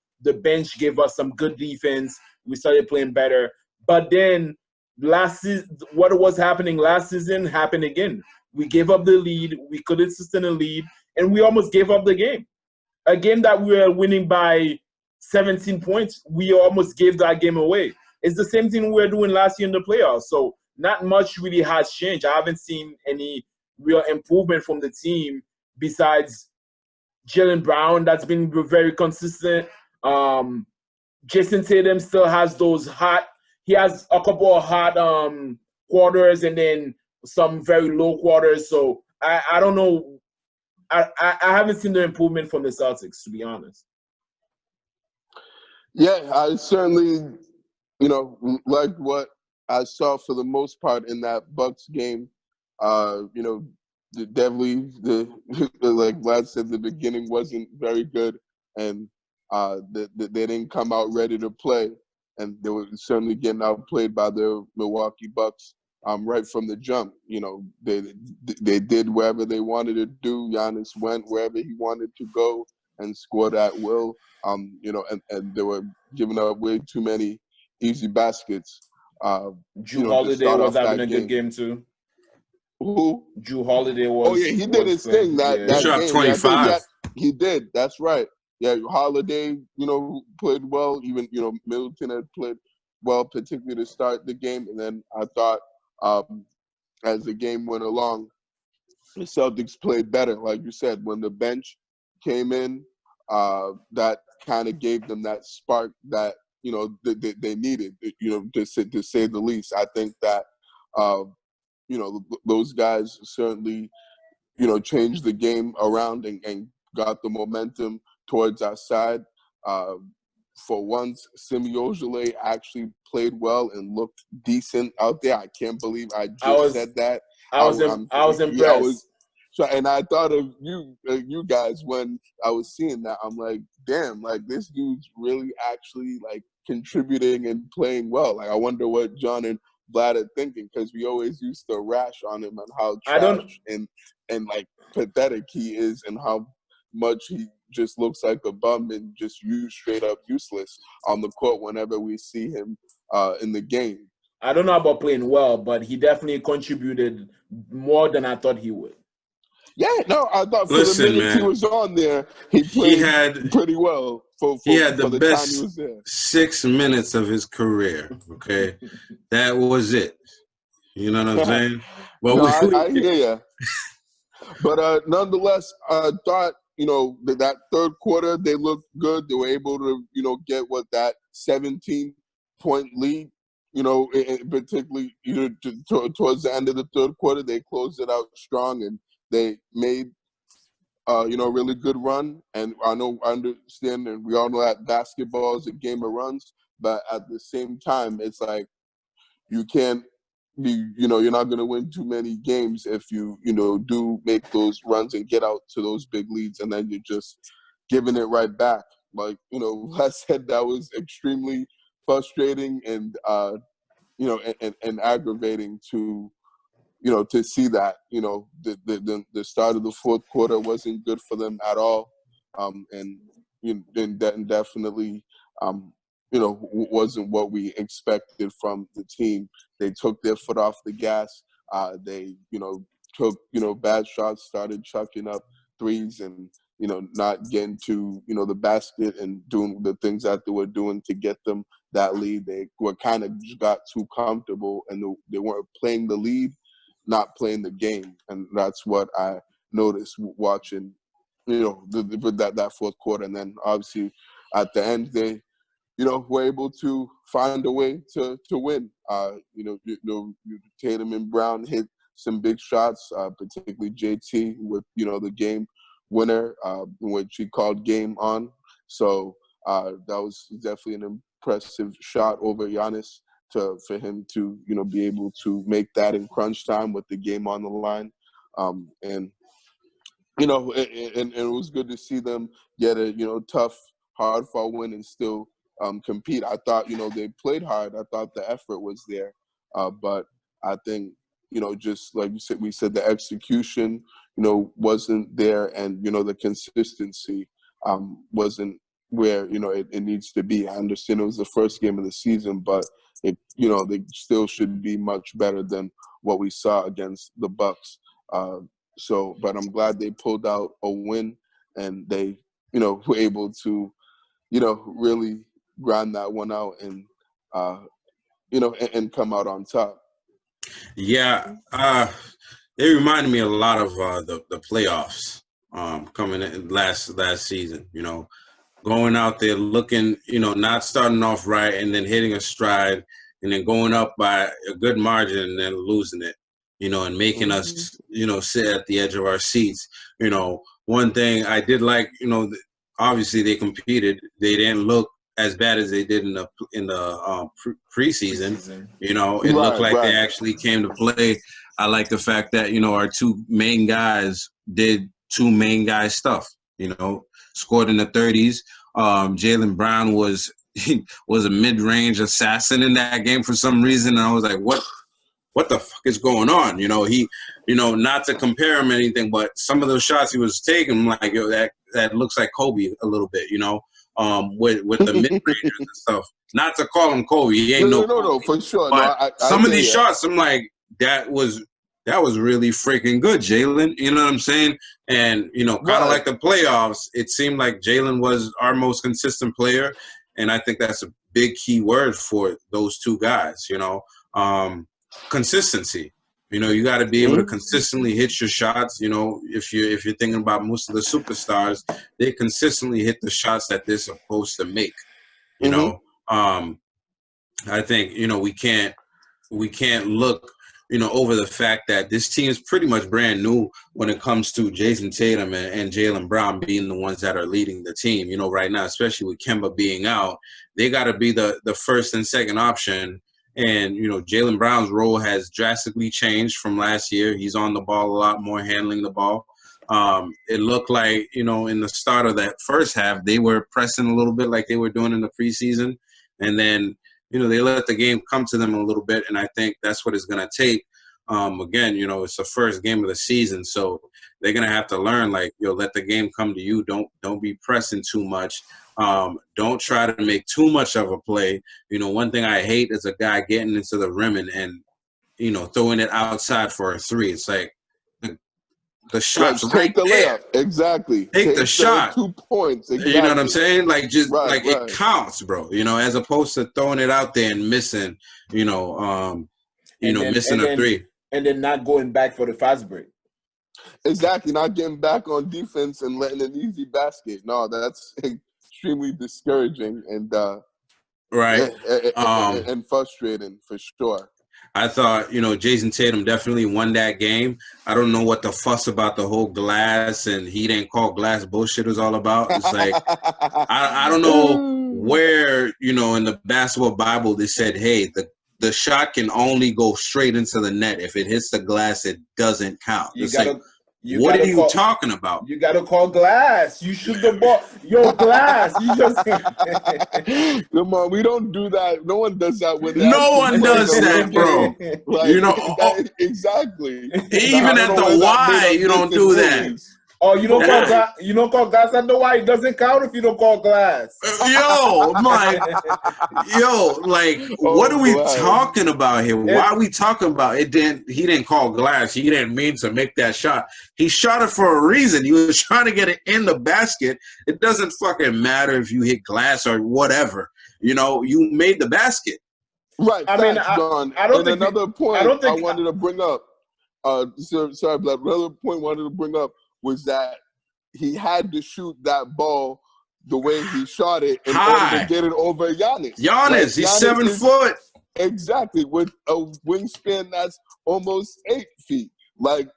bench gave us some good defense. We started playing better. But then last season, what was happening last season happened again. We gave up the lead. We couldn't sustain a lead, and we almost gave up the game. A game that we were winning by 17 points, we almost gave that game away. It's the same thing we were doing last year in the playoffs. So not much really has changed. I haven't seen any real improvement from the team besides Jaylen Brown. That's been very consistent. Jason Tatum still has those hot he has a couple of hot quarters and then some very low quarters. So I don't know. I haven't seen the improvement from the Celtics, to be honest. Yeah, I certainly, liked what I saw for the most part in that Bucks game. Definitely like Vlad said, the beginning wasn't very good, and they didn't come out ready to play, and they were certainly getting outplayed by the Milwaukee Bucks right from the jump. They did whatever they wanted to do. Giannis went wherever he wanted to go and scored at will. And they were giving up way too many easy baskets. Drew Holiday was having a good game too. Who? Drew Holiday was. Oh yeah, he did his thing that he shot game. 25. Yeah, he did. That's right. Yeah, Holiday, played well. Even Middleton had played well, particularly to start the game. And then I thought, as the game went along, the Celtics played better. Like you said, when the bench came in, that kind of gave them that spark that they needed. To say the least. I think that those guys certainly changed the game around and got the momentum towards our side. For once, Semi Ojeleye actually played well and looked decent out there. I can't believe I said that. I was impressed. And I thought of you guys when I was seeing that. I'm like, damn, like this dude's really actually like contributing and playing well. Like I wonder what John and Vlad are thinking, because we always used to rash on him on how trash and like pathetic he is and how much he just looks like a bum and just straight up useless on the court whenever we see him in the game. I don't know about playing well, but he definitely contributed more than I thought he would. Yeah, no, I thought for the minutes he was on there, he played pretty well. He had the best time he was there. 6 minutes of his career. Okay, that was it. You know what I'm saying? Well, I hear you. But nonetheless, I thought that third quarter they looked good. They were able to get that 17-point lead. Particularly towards the end of the third quarter, they closed it out strong and they made a really good run. And I understand, and we all know that basketball is a game of runs, but at the same time, it's like you can't be, you're not going to win too many games if you, do make those runs and get out to those big leads, and then you're just giving it right back. Like, I said, that was extremely frustrating and, and aggravating to see that, the start of the fourth quarter wasn't good for them at all. And definitely, wasn't what we expected from the team. They took their foot off the gas. They, took, bad shots, started chucking up threes and, not getting to, the basket and doing the things that they were doing to get them that lead. They were kind of just got too comfortable and they weren't playing the lead, not playing the game. And that's what I noticed watching, that fourth quarter. And then obviously at the end, they, were able to find a way to win. Tatum and Brown hit some big shots, particularly JT with, the game winner, which he called game on. So that was definitely an impressive shot over Giannis for him to, be able to make that in crunch time with the game on the line. And it was good to see them get a, tough, hard-fought win and still compete. I thought, they played hard. I thought the effort was there. But I think, just like you said, we said the execution, wasn't there, and, the consistency wasn't where, it needs to be. I understand it was the first game of the season, but it, they still should be much better than what we saw against the Bucks. But I'm glad they pulled out a win and they, were able to, really grind that one out and, and come out on top. Yeah, it reminded me a lot of the playoffs coming in last season. Going out there looking, not starting off right and then hitting a stride and then going up by a good margin and then losing it, and making us, sit at the edge of our seats. One thing I did like, obviously they competed. They didn't look as bad as they did in the preseason. It looked like they actually came to play. I like the fact that, our two main guys did two main guy stuff, scored in the 30s. Jaylen Brown was a mid-range assassin in that game for some reason. And I was like, what the fuck is going on? He, not to compare him anything, but some of those shots he was taking, I'm like, yo, that looks like Kobe a little bit, with the mid-rangers and stuff. Not to call him Kobe. He ain't no, for sure. But some of these shots, I'm like, that was really freaking good, Jaylen. You know what I'm saying? And, kind of like the playoffs, it seemed like Jaylen was our most consistent player. And I think that's a big key word for those two guys, consistency. You got to be able to consistently hit your shots. If you're thinking about most of the superstars, they consistently hit the shots that they're supposed to make. I think we can't look over the fact that this team is pretty much brand new when it comes to Jason Tatum and Jaylen Brown being the ones that are leading the team. Right now, especially with Kemba being out, they got to be the first and second option. And, Jaylen Brown's role has drastically changed from last year. He's on the ball a lot more, handling the ball. It looked like, in the start of that first half, they were pressing a little bit like they were doing in the preseason. And then, they let the game come to them a little bit. And I think that's what it's going to take. Again, it's the first game of the season. So they're going to have to learn, like, let the game come to you. Don't be pressing too much. Don't try to make too much of a play. One thing I hate is a guy getting into the rim and throwing it outside for a three. It's like the shot's take the layup. Exactly. Take the shot. 2 points. Exactly. You know what I'm saying? Like right. It counts, bro. As opposed to throwing it out there and missing, missing a three. And then not going back for the fast break. Exactly. Not getting back on defense and letting an easy basket. No, that's extremely discouraging and and frustrating for sure. I thought, Jason Tatum definitely won that game. I don't know what the fuss about the whole glass and he didn't call glass bullshit is all about. It's like, I don't know where, in the basketball Bible they said, hey, the shot can only go straight into the net. If it hits the glass, it doesn't count. What are you talking about? You got to call glass. You shoot the ball. Yo, glass. You just. Come on, we don't do that. No one does that with No one does that, bro. Exactly. Even at the Y, you don't do that. Oh, you don't call glass. You don't call glass at the Y. It doesn't count if you don't call glass. What are we talking about here? Why are we talking about it? He didn't call glass. He didn't mean to make that shot. He shot it for a reason. He was trying to get it in the basket. It doesn't fucking matter if you hit glass or whatever. You made the basket. Right. I mean, I don't think another point I wanted to bring up. Sorry, Vlad. Another point I wanted to bring up was that he had to shoot that ball the way he shot it in order to get it over Giannis. Giannis, he's 7 foot. Exactly, with a wingspan that's almost 8 feet. The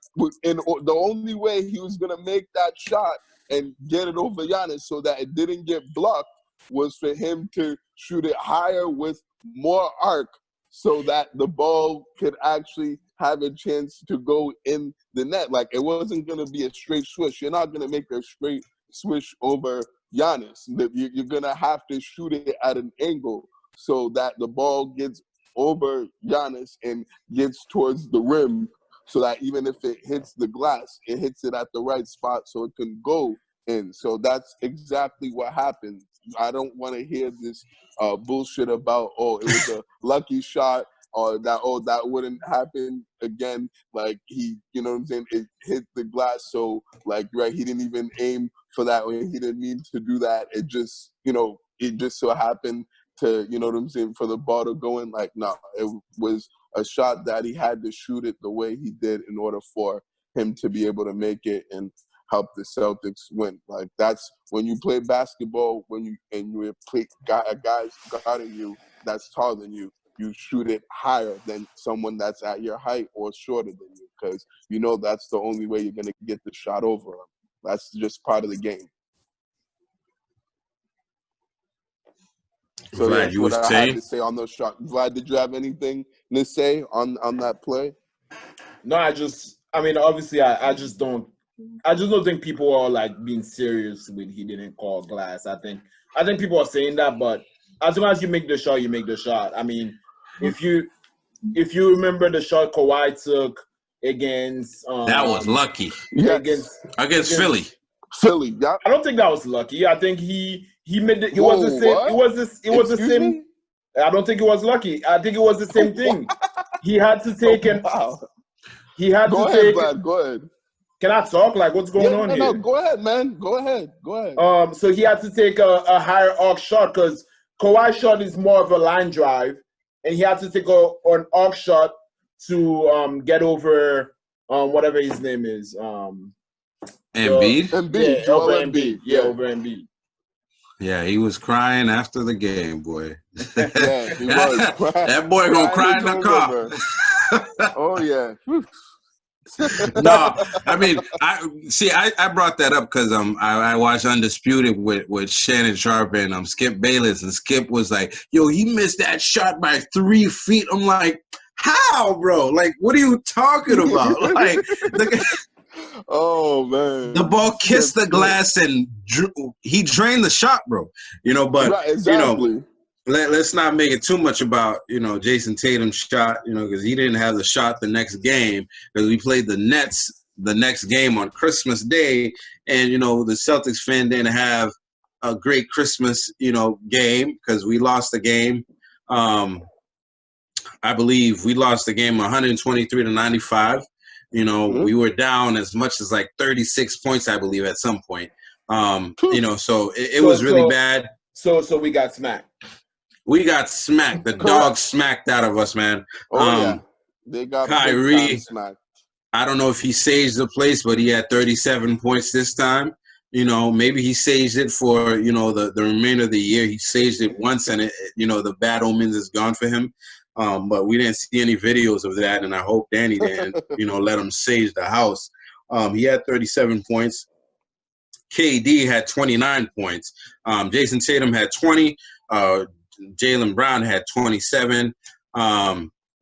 only way he was going to make that shot and get it over Giannis so that it didn't get blocked was for him to shoot it higher with more arc so that the ball could actually have a chance to go in the net. Like, it wasn't going to be a straight swish. You're not going to make a straight swish over Giannis. You're going to have to shoot it at an angle so that the ball gets over Giannis and gets towards the rim so that even if it hits the glass, it hits it at the right spot so it can go in. So that's exactly what happened. I don't want to hear this bullshit about, it was a lucky shot. Or that wouldn't happen again. Like, he, you know what I'm saying? It hit the glass, so he didn't even aim for that, or he didn't mean to do that. It just, it just so happened to, you know what I'm saying, for the ball to go in. Like, no, it was a shot that he had to shoot it the way he did in order for him to be able to make it and help the Celtics win. Like, that's when you play basketball, when you play guys guarding you that's taller than you. you shoot it higher than someone that's at your height or shorter than you, because you know that's the only way you're gonna get the shot over them. That's just part of the game. So Vlad, that's you what were I saying? had to say on those shots. Vlad, did you have anything to say on that play? No, obviously, I just don't think people are like being serious with he didn't call glass. I think people are saying that, but as long as you make the shot, you make the shot. I mean, if you remember the shot Kawhi took against That was lucky. Yes. Against Philly. Philly, yeah. I don't think that was lucky. I think he made it. It Whoa, was the same. what? It was the Excuse same. me? I don't think it was lucky. I think it was the same thing. He had to take an. Wow. He had Go to ahead, take. Vlad. Go ahead. Can I talk? Like, what's going on here? No, go ahead, man. Go ahead. So he had to take a higher arc shot because Kawhi's shot is more of a line drive, and he had to take an arc shot to get over whatever his name is. Embiid? Embiid, Yeah, Joel over Embiid. Embiid. Yeah, over Embiid. Yeah, he was crying after the game, boy. Yeah, he was. That boy gonna cry in the car. Oh yeah. No, I mean, I brought that up because I watched Undisputed with Shannon Sharp and Skip Bayless, and Skip was like, "Yo, he missed that shot by 3 feet." I'm like, "How, bro? Like, what are you talking about?" Like, oh man, the ball kissed the glass and he drained the shot, bro. But right, exactly. Let's not make it too much about, Jason Tatum's shot, because he didn't have the shot the next game, because we played the Nets the next game on Christmas Day, and, the Celtics fan didn't have a great Christmas, game, because we lost the game. I believe we lost the game 123-95. We were down as much as like 36 points, I believe, at some point. So it was really bad. So we got smacked. We got smacked. The dog smacked out of us, man. Yeah. They got Kyrie smacked. I don't know if he saged the place, but he had 37 points this time. Maybe he saged it for, the remainder of the year. He saged it once and, the bad omens is gone for him. But we didn't see any videos of that, and I hope Danny didn't, let him sage the house. He had 37 points. KD had 29 points. Jason Tatum had 20. Jaylen Brown had 27.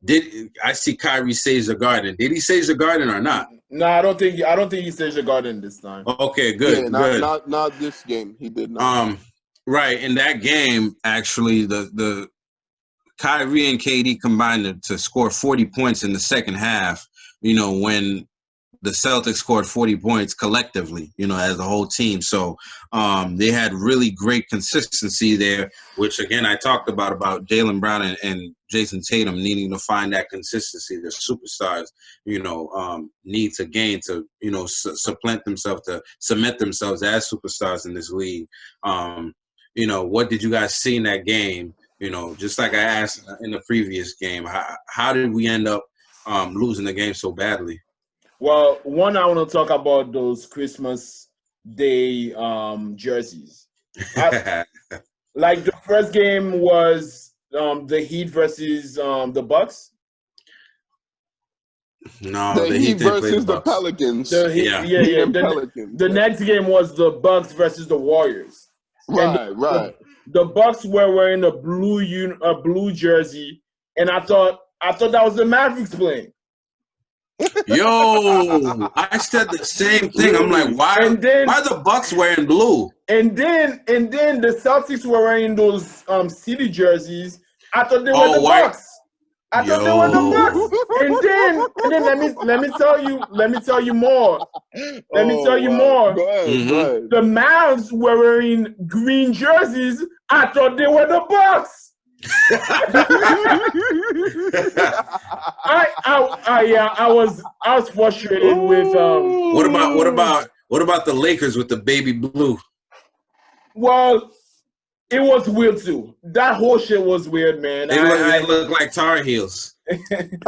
Did I see Kyrie sage the garden? Did he sage the garden or not? No, I don't think he saged the garden this time. Okay, good. Yeah, good. Not this game. He did not. Right, in that game, actually, the Kyrie and KD combined to score 40 points in the second half, when the Celtics scored 40 points collectively, as a whole team. So they had really great consistency there, which, again, I talked about Jaylen Brown and Jason Tatum needing to find that consistency. The superstars, need to gain to, cement themselves as superstars in this league. What did you guys see in that game? Just like I asked in the previous game, how did we end up losing the game so badly? Well, one, I want to talk about those Christmas Day jerseys. Like the first game was the Heat versus the Bucks. No, the Heat versus the Pelicans. Pelicans. The next game was the Bucks versus the Warriors. Right. The Bucks were wearing a blue jersey, and I thought that was the Mavericks playing. Yo, I said the same thing. I'm like, why the Bucks wearing blue? And then the Celtics were wearing those city jerseys. I thought they were the Bucks. I thought they were the Bucks. And then let me tell you more. Go ahead. The Mavs were wearing green jerseys. I thought they were the Bucks. I was frustrated with what about the Lakers with the baby blue? Well, it was weird too. That whole shit was weird, man. They look like Tar Heels. Every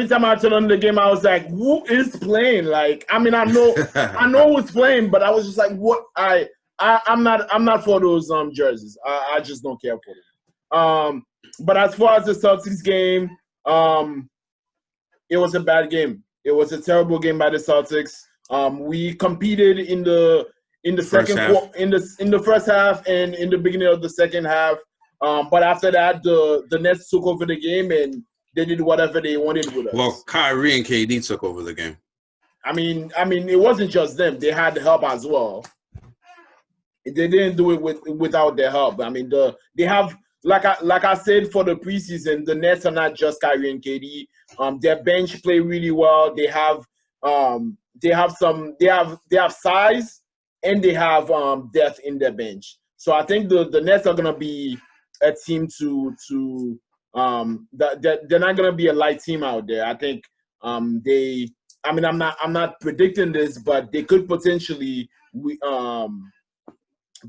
time I turned on the game, I was like, who is playing? Like, I mean, I know who's playing, but I was just like, what? I I'm not for those jerseys. I just don't care for them. But as far as the Celtics game, it was a bad game. It was a terrible game by the Celtics. We competed in the second in the first half and in the beginning of the second half. But after that, the Nets took over the game and they did whatever they wanted with us. Well, Kyrie and KD took over the game. I mean, it wasn't just them. They had help as well. They didn't do it without their help. I mean, they have like I said for the preseason, the Nets are not just Kyrie and KD. Their bench play really well. They have size and they have depth in their bench. So I think the Nets are gonna be a team they're not gonna be a light team out there. I think I'm not predicting this, but they could potentially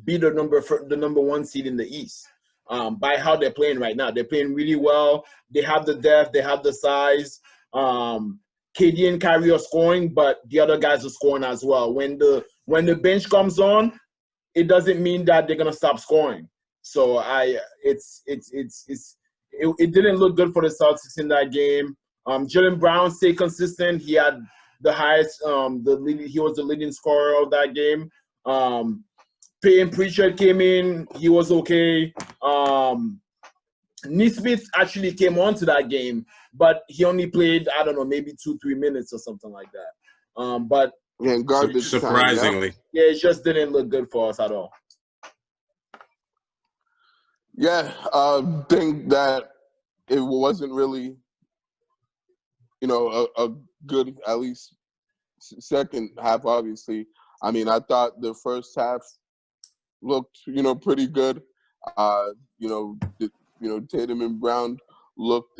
be the number one seed in the East by how they're playing right now. They're playing really well. They have the depth. They have the size. KD and Kyrie are scoring, but the other guys are scoring as well. When the bench comes on, it doesn't mean that they're gonna stop scoring. So it didn't look good for the Celtics in that game. Jaylen Brown stayed consistent. He had the highest, he was the leading scorer of that game. Payton Pritchard came in. He was okay. Nesmith actually came onto that game, but he only played, I don't know, maybe 2-3 minutes or something like that. But yeah, garbage surprisingly. Time, yeah, it just didn't look good for us at all. Yeah, I think that it wasn't really, a good, at least second half, obviously. I mean, I thought the first half looked, pretty good. Tatum and Brown looked,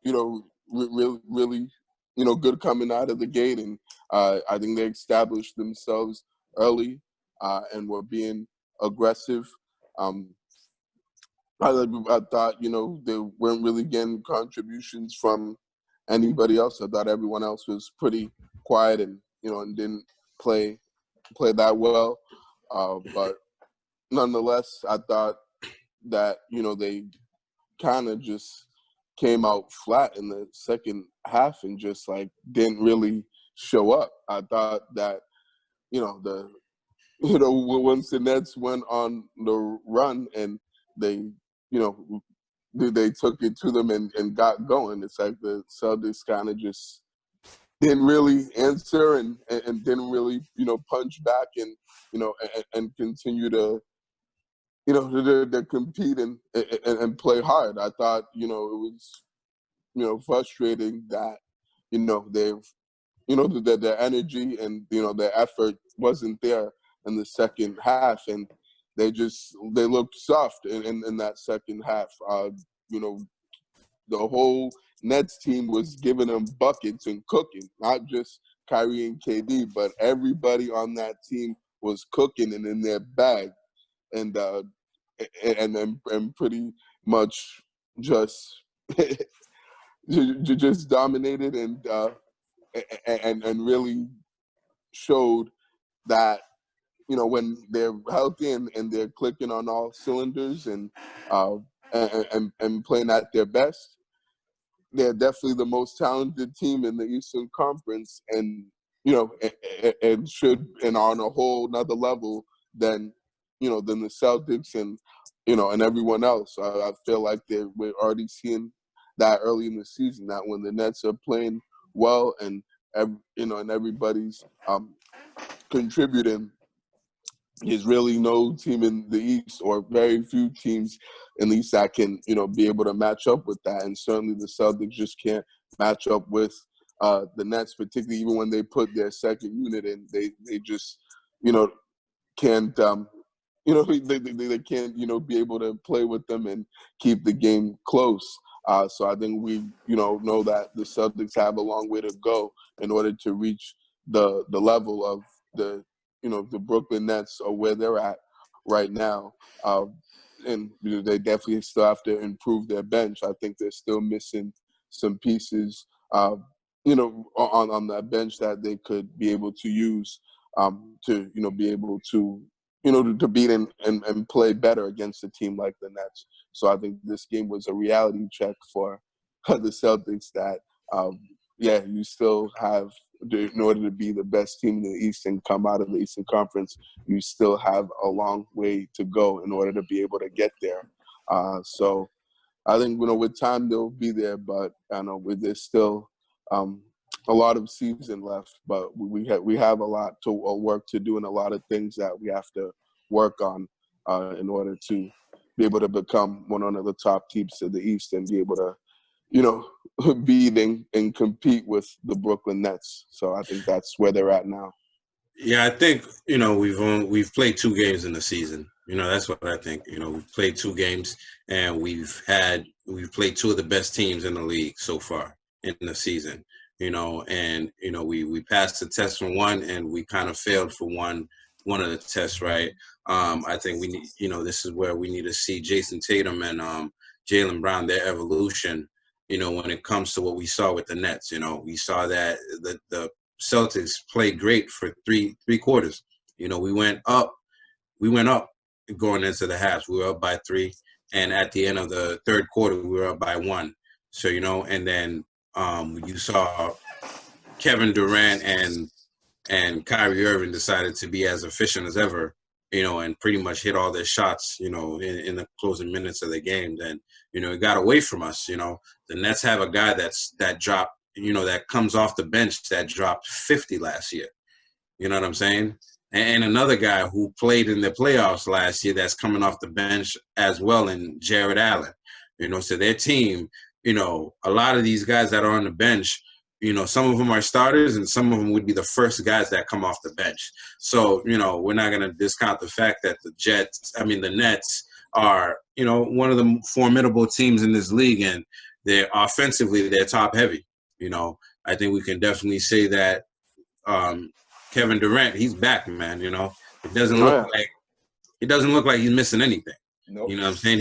really, good coming out of the gate. And I think they established themselves early and were being aggressive. I thought, they weren't really getting contributions from anybody else. I thought everyone else was pretty quiet and, and didn't play that well. But nonetheless, I thought that, they kind of just came out flat in the second half and just didn't really show up. I thought that, once the Nets went on the run and they, they took it to them and got going. It's like the Celtics kind of just didn't really answer and didn't really, punch back and, and continue to, to compete and play hard. I thought, it was, frustrating that, they've, that their energy and, their effort wasn't there in the second half. And they looked soft in that second half. The whole Nets team was giving them buckets and cooking, not just Kyrie and KD, but everybody on that team was cooking and in their bag, and pretty much just just dominated and really showed that, when they're healthy and they're clicking on all cylinders and playing at their best, they're definitely the most talented team in the Eastern Conference, and and should and are on a whole another level than than the Celtics and and everyone else. I feel like we're already seeing that early in the season, that when the Nets are playing well and and everybody's contributing, there's really no team in the East, or very few teams in the East, that can, be able to match up with that. And certainly the Celtics just can't match up with the Nets, particularly even when they put their second unit in. They just, can't, they can't, be able to play with them and keep the game close. So I think we, know that the Celtics have a long way to go in order to reach the level of the Brooklyn Nets, or where they're at right now. And they definitely still have to improve their bench. I think they're still missing some pieces, on that bench that they could be able to use to, be able to to beat and play better against a team like the Nets. So I think this game was a reality check for the Celtics that, you still have, in order to be the best team in the East and come out of the Eastern Conference, you still have a long way to go in order to be able to get there. So I think, with time they'll be there, but I know there's still a lot of season left, but we have a lot to work to do and a lot of things that we have to work on in order to be able to become one of the top teams in the East and be able to, beat and compete with the Brooklyn Nets. So I think that's where they're at now. Yeah, I think, we've played 2 games in the season. That's what I think. We've played 2 games and we've played 2 of the best teams in the league so far in the season. And we passed the test for one and we kind of failed for one of the tests, right? I think we need, this is where we need to see Jason Tatum and Jaylen Brown, their evolution, when it comes to what we saw with the Nets. We saw that the Celtics played great for three quarters. We went up going into the halves. We were up by 3, and at the end of the third quarter, we were up by 1. So, and then you saw Kevin Durant and Kyrie Irving decided to be as efficient as ever, and pretty much hit all their shots, in the closing minutes of the game. Then, it got away from us. The Nets have a guy that dropped, that comes off the bench that dropped 50 last year. You know what I'm saying? And another guy who played in the playoffs last year that's coming off the bench as well, and Jared Allen. So their team, a lot of these guys that are on the bench, some of them are starters and some of them would be the first guys that come off the bench. So, we're not going to discount the fact that the Nets are, one of the formidable teams in this league, and they're offensively, they're top heavy. I think we can definitely say that Kevin Durant, he's back, man. It doesn't look like he's missing anything. Nope. You know what I'm saying?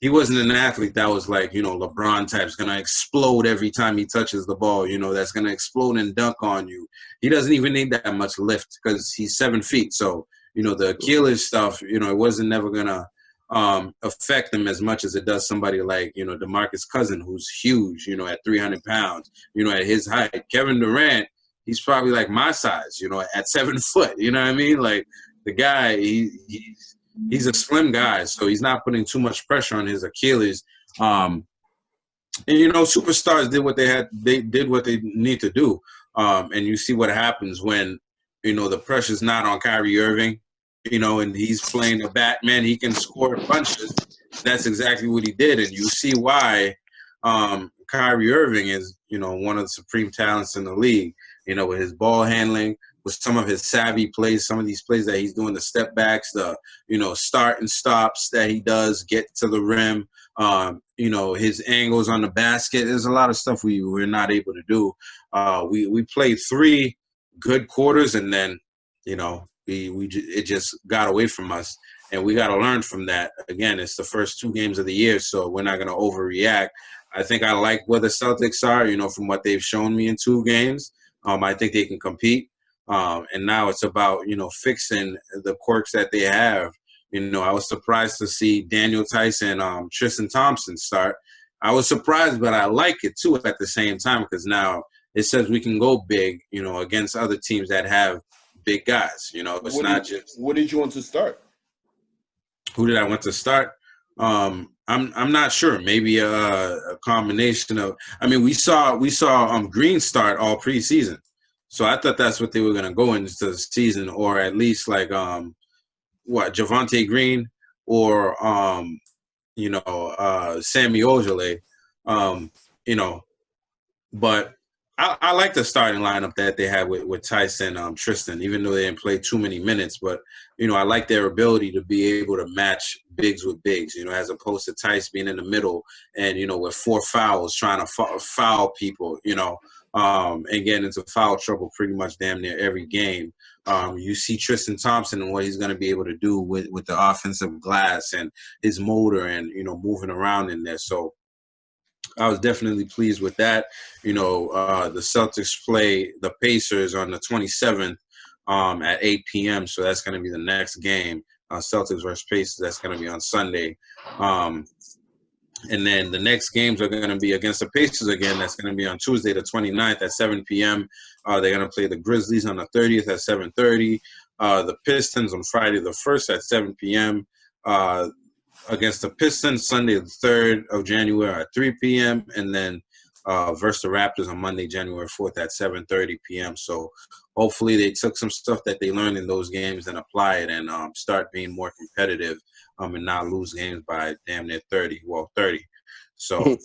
He wasn't an athlete that was like, LeBron type's going to explode every time he touches the ball, that's going to explode and dunk on you. He doesn't even need that much lift because he's 7 feet. So, the Achilles stuff, it wasn't never going to affect him as much as it does somebody like, DeMarcus Cousins, who's huge, at 300 pounds, at his height. Kevin Durant, he's probably like my size, at 7 foot, you know what I mean? Like the guy, he's a slim guy, so he's not putting too much pressure on his Achilles. And superstars did what they did what they need to do. And you see what happens when, the pressure's not on Kyrie Irving, and he's playing a Batman, he can score punches. That's exactly what he did. And you see why Kyrie Irving is, one of the supreme talents in the league, with his ball handling, with some of his savvy plays, some of these plays that he's doing, the step backs, the, start and stops that he does, get to the rim, his angles on the basket. There's a lot of stuff we're not able to do. We played 3 good quarters, and then, it just got away from us, and we got to learn from that. Again, it's the first 2 games of the year, so we're not going to overreact. I think I like where the Celtics are, from what they've shown me in 2 games. I think they can compete. And now it's about, fixing the quirks that they have. I was surprised to see Daniel Tice and Tristan Thompson start. I was surprised, but I like it too at the same time, because now it says we can go big, against other teams that have big guys. What did you want to start? Who did I want to start? I'm not sure. Maybe a combination of. I mean, we saw Green start all preseason, so I thought that's what they were gonna go into the season, or at least like Javonte Green or Sammy Ojale, but I like the starting lineup that they had with Tyson and Tristan, even though they didn't play too many minutes. But, I like their ability to be able to match bigs with bigs, as opposed to Tyson being in the middle and, with 4 fouls trying to foul people, and getting into foul trouble pretty much damn near every game. You see Tristan Thompson and what he's going to be able to do with the offensive glass and his motor and, moving around in there. So I was definitely pleased with that. The Celtics play the Pacers on the 27th at 8 p.m. So that's going to be the next game. Celtics versus Pacers. That's going to be on Sunday. And then the next games are going to be against the Pacers again. That's going to be on Tuesday the 29th at 7 p.m. They're going to play the Grizzlies on the 30th at 7:30. The Pistons on Friday the 1st at 7 p.m. Against the Pistons Sunday the 3rd of January at 3 p.m. And then versus the Raptors on Monday, January 4th at 7:30 p.m. So hopefully they took some stuff that they learned in those games and apply it and start being more competitive and not lose games by damn near 30. So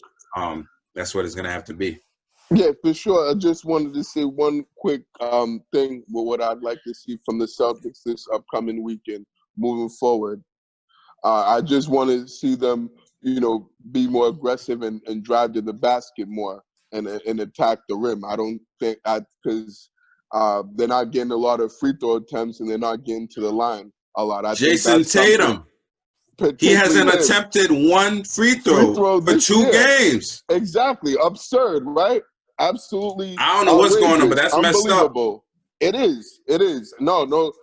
that's what it's going to have to be. Yeah, for sure. I just wanted to say one quick thing with what I'd like to see from the Celtics this upcoming weekend moving forward. I just want to see them, be more aggressive and drive to the basket more and attack the rim. I don't think because they're not getting a lot of free throw attempts and they're not getting to the line a lot. Jason Tatum. He hasn't attempted one free throw for 2 games. Exactly. Absurd, right? Absolutely. I don't know what's going on, but that's messed up. It is. No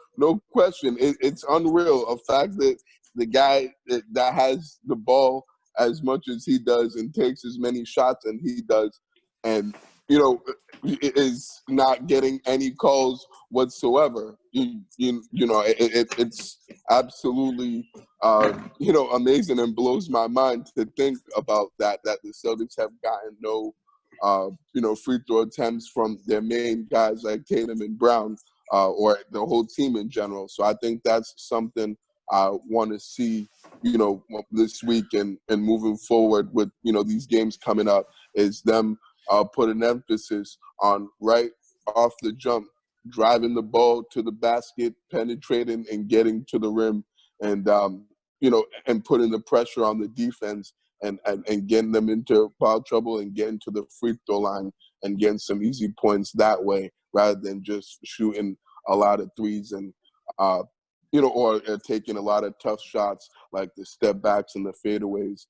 question. It's unreal. A fact that the guy that has the ball as much as he does and takes as many shots as he does and, is not getting any calls whatsoever. It's absolutely, amazing and blows my mind to think about that the Celtics have gotten no, free throw attempts from their main guys like Tatum and Brown or the whole team in general. So I think that's something I want to see, this week and moving forward with, these games coming up is them put an emphasis on right off the jump, driving the ball to the basket, penetrating and getting to the rim and, and putting the pressure on the defense and getting them into foul trouble and getting to the free throw line and getting some easy points that way rather than just shooting a lot of threes and, or taking a lot of tough shots like the step backs and the fadeaways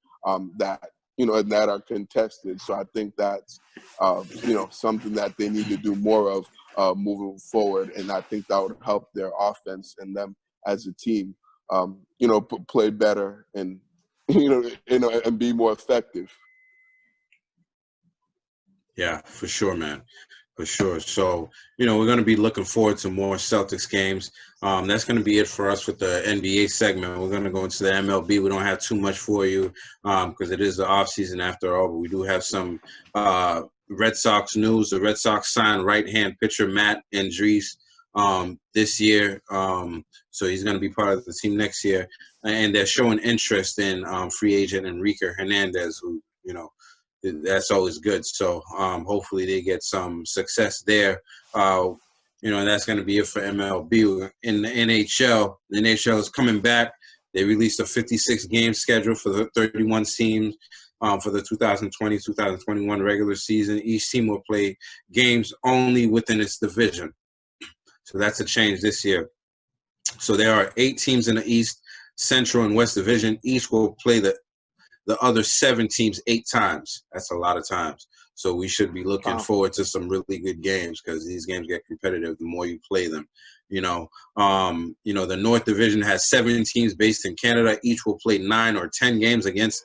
that, and that are contested. So I think that's, something that they need to do more of moving forward. And I think that would help their offense and them as a team, play better and, and be more effective. Yeah, for sure, man. For sure. So, we're going to be looking forward to more Celtics games. That's going to be it for us with the NBA segment. We're going to go into the MLB. We don't have too much for you because it is the offseason after all, but we do have some Red Sox news. The Red Sox signed right-hand pitcher Matt Andriese this year. So he's going to be part of the team next year. And they're showing interest in free agent Enrique Hernandez, who, that's always good. So hopefully they get some success there. And that's going to be it for MLB. In the NHL is coming back. They released a 56-game schedule for the 31 teams for the 2020-2021 regular season. Each team will play games only within its division. So that's a change this year. So there are 8 teams in the East, Central, and West Division. Each will play the other 7 teams 8 times. That's a lot of times. So we should be looking forward to some really good games because these games get competitive the more you play them. The North Division has 7 teams based in Canada. Each will play 9 or 10 games against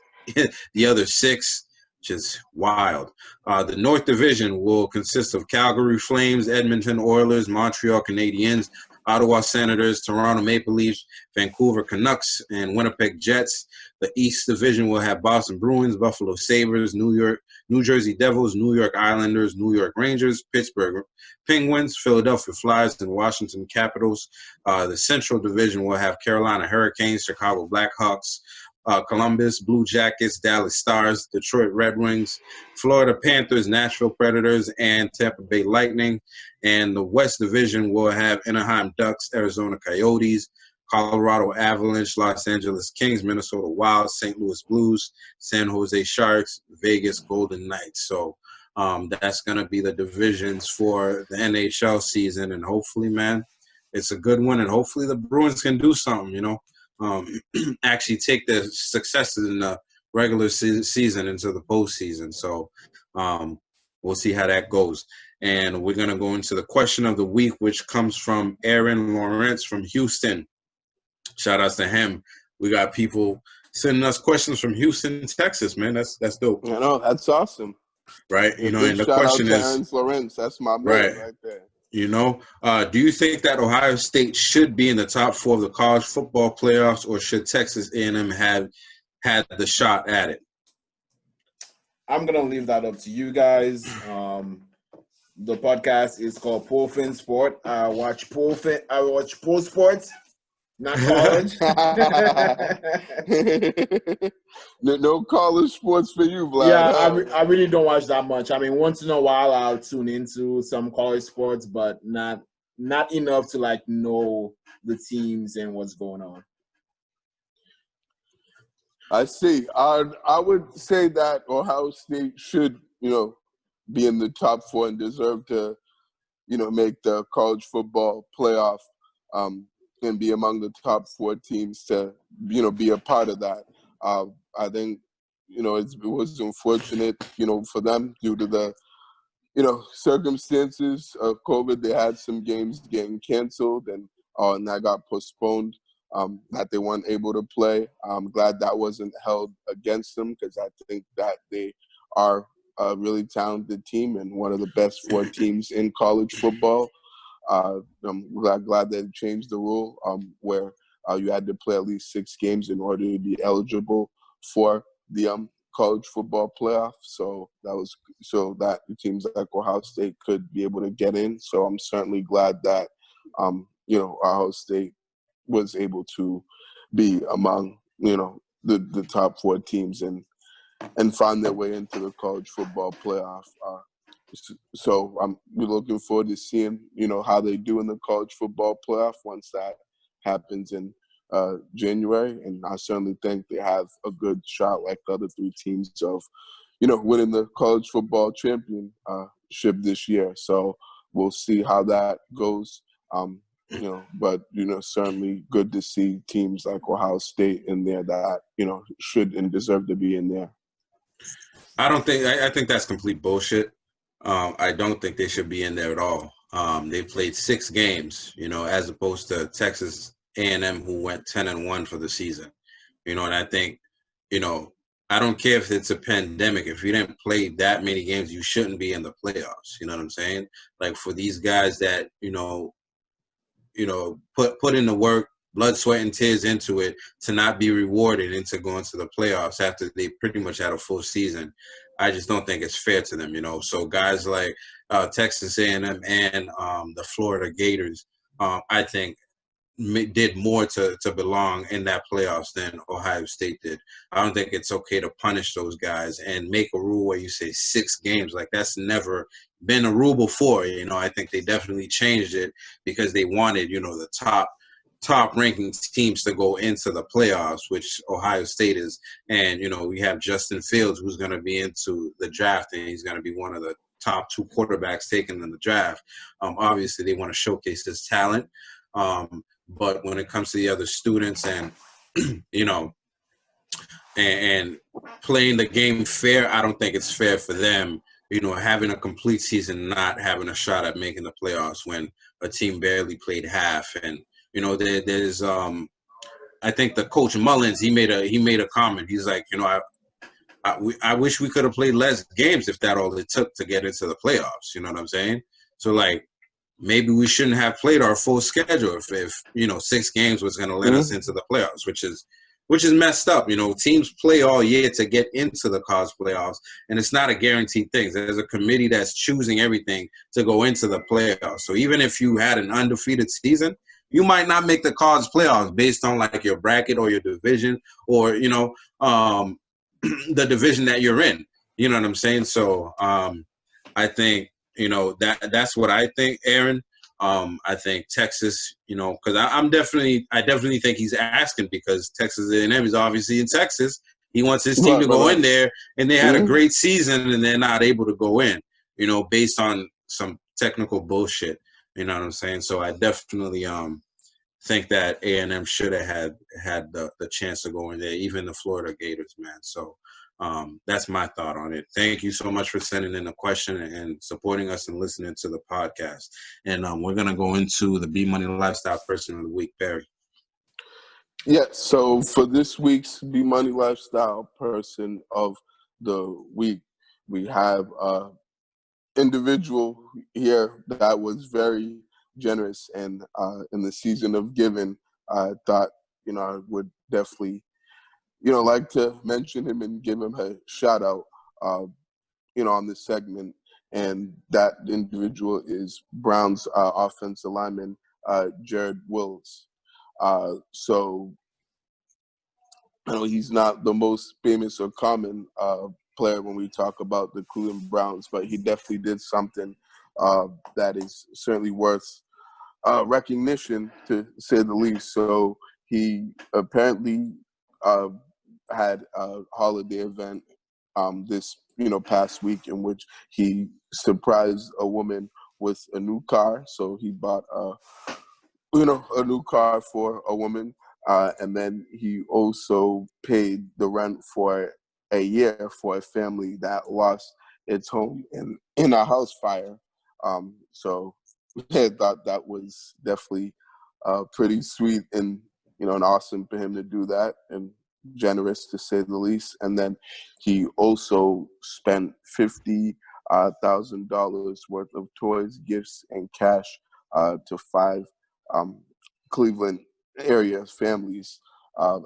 the other 6, which is wild. The North Division will consist of Calgary Flames, Edmonton Oilers, Montreal Canadiens, Ottawa Senators, Toronto Maple Leafs, Vancouver Canucks, and Winnipeg Jets. The East Division will have Boston Bruins, Buffalo Sabres, New Jersey Devils, New York Islanders, New York Rangers, Pittsburgh Penguins, Philadelphia Flyers, and Washington Capitals. The Central Division will have Carolina Hurricanes, Chicago Blackhawks, Columbus Blue Jackets, Dallas Stars, Detroit Red Wings, Florida Panthers, Nashville Predators, and Tampa Bay Lightning. And the West Division will have Anaheim Ducks, Arizona Coyotes, Colorado Avalanche, Los Angeles Kings, Minnesota Wild, St. Louis Blues, San Jose Sharks, Vegas Golden Knights. So that's going to be the divisions for the NHL season. And hopefully, man, it's a good one. And hopefully the Bruins can do something, actually take the successes in the regular season into the postseason. So we'll see how that goes. And we're going to go into the question of the week, which comes from Aaron Lawrence from Houston. Shout outs to him. We got people sending us questions from Houston, Texas, man. That's dope. I know, that's awesome. Right? You know, Big and the shout question out to is, Aaron Lawrence. That's my man right there. You know, do you think that Ohio State should be in the top 4 of the college football playoffs, or should Texas A&M have had the shot at it? I'm gonna leave that up to you guys. The podcast is called Pro Sport. I watch Pro Sports, not college. No college sports for you, Vlad. Yeah, I really don't watch that much. I mean, once in a while I'll tune into some college sports, but not enough to like know the teams and what's going on. I see. I would say that Ohio State should, be in the top 4 and deserve to, make the college football playoff, and be among the top 4 teams to, be a part of that. I think, it was unfortunate, for them due to the, circumstances of COVID. They had some games getting canceled and that got postponed, that they weren't able to play. I'm glad that wasn't held against them, because I think that they are a really talented team and one of the best 4 teams in college football. I'm glad they changed the rule where you had to play at least 6 games in order to be eligible for the college football playoff. So that teams like Ohio State could be able to get in. So I'm certainly glad that Ohio State was able to be among the top 4 teams and find their way into the college football playoff. So we're looking forward to seeing how they do in the college football playoff once that happens in January. And I certainly think they have a good shot, like the other 3 teams, of winning the college football championship this year. So we'll see how that goes. But certainly good to see teams like Ohio State in there that should and deserve to be in there. I think that's complete bullshit. I don't think they should be in there at all. They played 6 games, as opposed to Texas A&M, who went 10-1 for the season. And I think, I don't care if it's a pandemic. If you didn't play that many games, you shouldn't be in the playoffs. You know what I'm saying? Like, for these guys that put in the work, blood, sweat, and tears into it, to not be rewarded into going to the playoffs after they pretty much had a full season, I just don't think it's fair to them, So guys like Texas A&M and the Florida Gators, I think, did more to belong in that playoffs than Ohio State did. I don't think it's okay to punish those guys and make a rule where you say 6 games. Like, that's never been a rule before. I think they definitely changed it because they wanted, the top ranking teams to go into the playoffs, which Ohio State is. And, we have Justin Fields, who's going to be into the draft, and he's going to be one of the top 2 quarterbacks taken in the draft. Obviously, they want to showcase his talent. But when it comes to the other students and, and playing the game fair, I don't think it's fair for them, having a complete season, not having a shot at making the playoffs when a team barely played half. And, there's I think the coach Mullins, he made a comment. He's like, I wish we could have played less games if that all it took to get into the playoffs. You know what I'm saying? So, like, maybe we shouldn't have played our full schedule if 6 games was going to let us into the playoffs, which is messed up. Teams play all year to get into the college playoffs, and it's not a guaranteed thing. There's a committee that's choosing everything to go into the playoffs. So even if you had an undefeated season, you might not make the college playoffs based on like your bracket or your division or, the division that you're in. You know what I'm saying? So I think, that's what I think, Aaron. I think Texas, because I definitely think he's asking because Texas A&M is obviously in Texas. He wants his team to go in there, and they had a great season, and they're not able to go in, based on some technical bullshit. You know what I'm saying? So I definitely think that A&M should have had the chance to go in there, even the Florida Gators, man. So That's my thought on it. Thank you so much for sending in a question and supporting us and listening to the podcast. And we're going to go into the B Money Lifestyle Person of the Week, Barry. Yes, so for this week's B Money Lifestyle Person of the Week, we have an individual here that was very generous, and in the season of giving, I thought, I would definitely, like to mention him and give him a shout out, on this segment. And that individual is Browns offensive lineman, Jared Wills. So, he's not the most famous or common player when we talk about the Cleveland Browns, but he definitely did something that is certainly worth recognition, to say the least. So he apparently had a holiday event this past week in which he surprised a woman with a new car. So he bought a new car for a woman, and then he also paid the rent for a year for a family that lost its home in a house fire. So I thought that was definitely pretty sweet and and awesome for him to do that, and generous, to say the least. And then he also spent $50,000 worth of toys, gifts, and cash to 5 Cleveland area families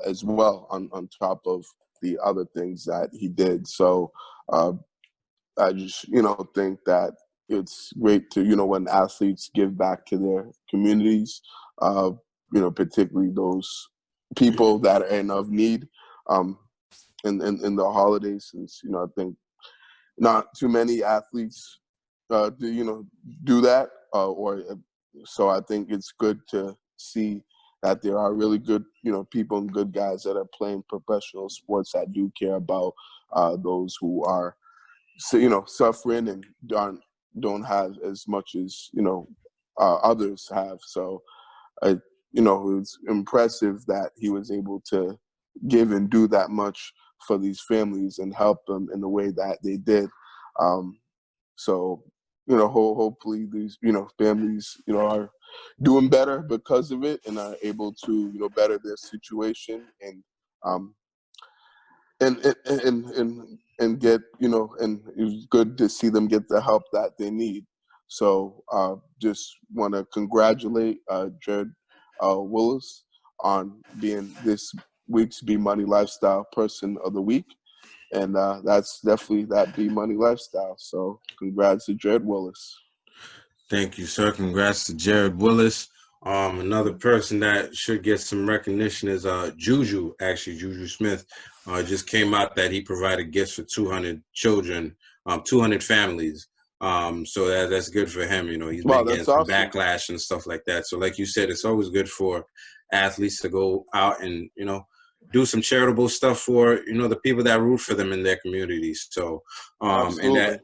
as well, on top of the other things that he did. So I just think that it's great to when athletes give back to their communities, particularly those people that are in of need in the holidays, since I think not too many athletes do that, so I think it's good to see that there are really good people and good guys that are playing professional sports that do care about those who are suffering and don't have as much as others have. So it's impressive that he was able to give and do that much for these families and help them in the way that they did. So hopefully these families are doing better because of it and are able to better their situation and get and it was good to see them get the help that they need. So just want to congratulate Jared Willis on being this week's B Money Lifestyle Person of the Week. And that's definitely that B Money Lifestyle. So congrats to Jared Willis. Thank you, sir. Congrats to Jared Willis. Another person that should get some recognition is Juju Smith. Just came out that he provided gifts for 200 children, 200 families. So that's good for him. He's been getting some backlash and stuff like that. So like you said, it's always good for athletes to go out and, do some charitable stuff for, the people that root for them in their communities. So, and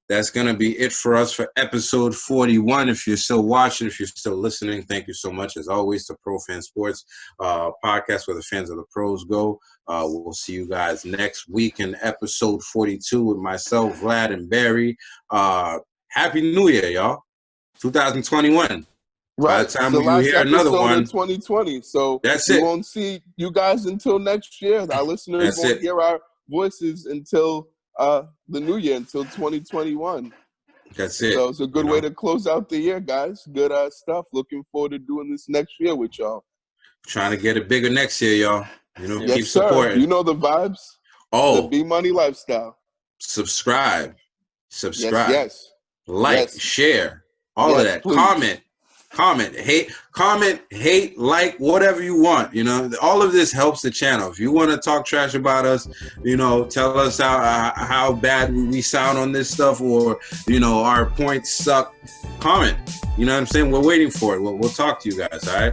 that's going to be it for us for episode 41. If you're still watching, if you're still listening, thank you so much, as always, to Pro Fan Sports podcast, where the fans of the pros go. We'll see you guys next week in episode 42 with myself, Vlad, and Barry. Happy New Year, y'all. 2021. Right. By the time you hear another one, 2020. So that's we won't see you guys until next year. Our listeners won't hear our voices until the new year, until 2021. That's it. So it's a good way to close out the year, guys. Good stuff. Looking forward to doing this next year with y'all. Trying to get it bigger next year, y'all. Keep supporting. You know the vibes. Oh, the B Money Lifestyle. Subscribe. Yes. Like, share, all of that. Please. Comment, hate, like, whatever you want. All of this helps the channel. If you want to talk trash about us, tell us how bad we sound on this stuff, or our points suck. Comment. You know what I'm saying? We're waiting for it. We'll talk to you guys. All right.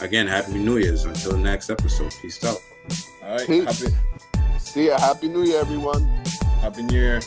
Again, Happy New Year's. Until the next episode. Peace out. All right. Peace. See ya. Happy New Year, everyone. Happy New Year.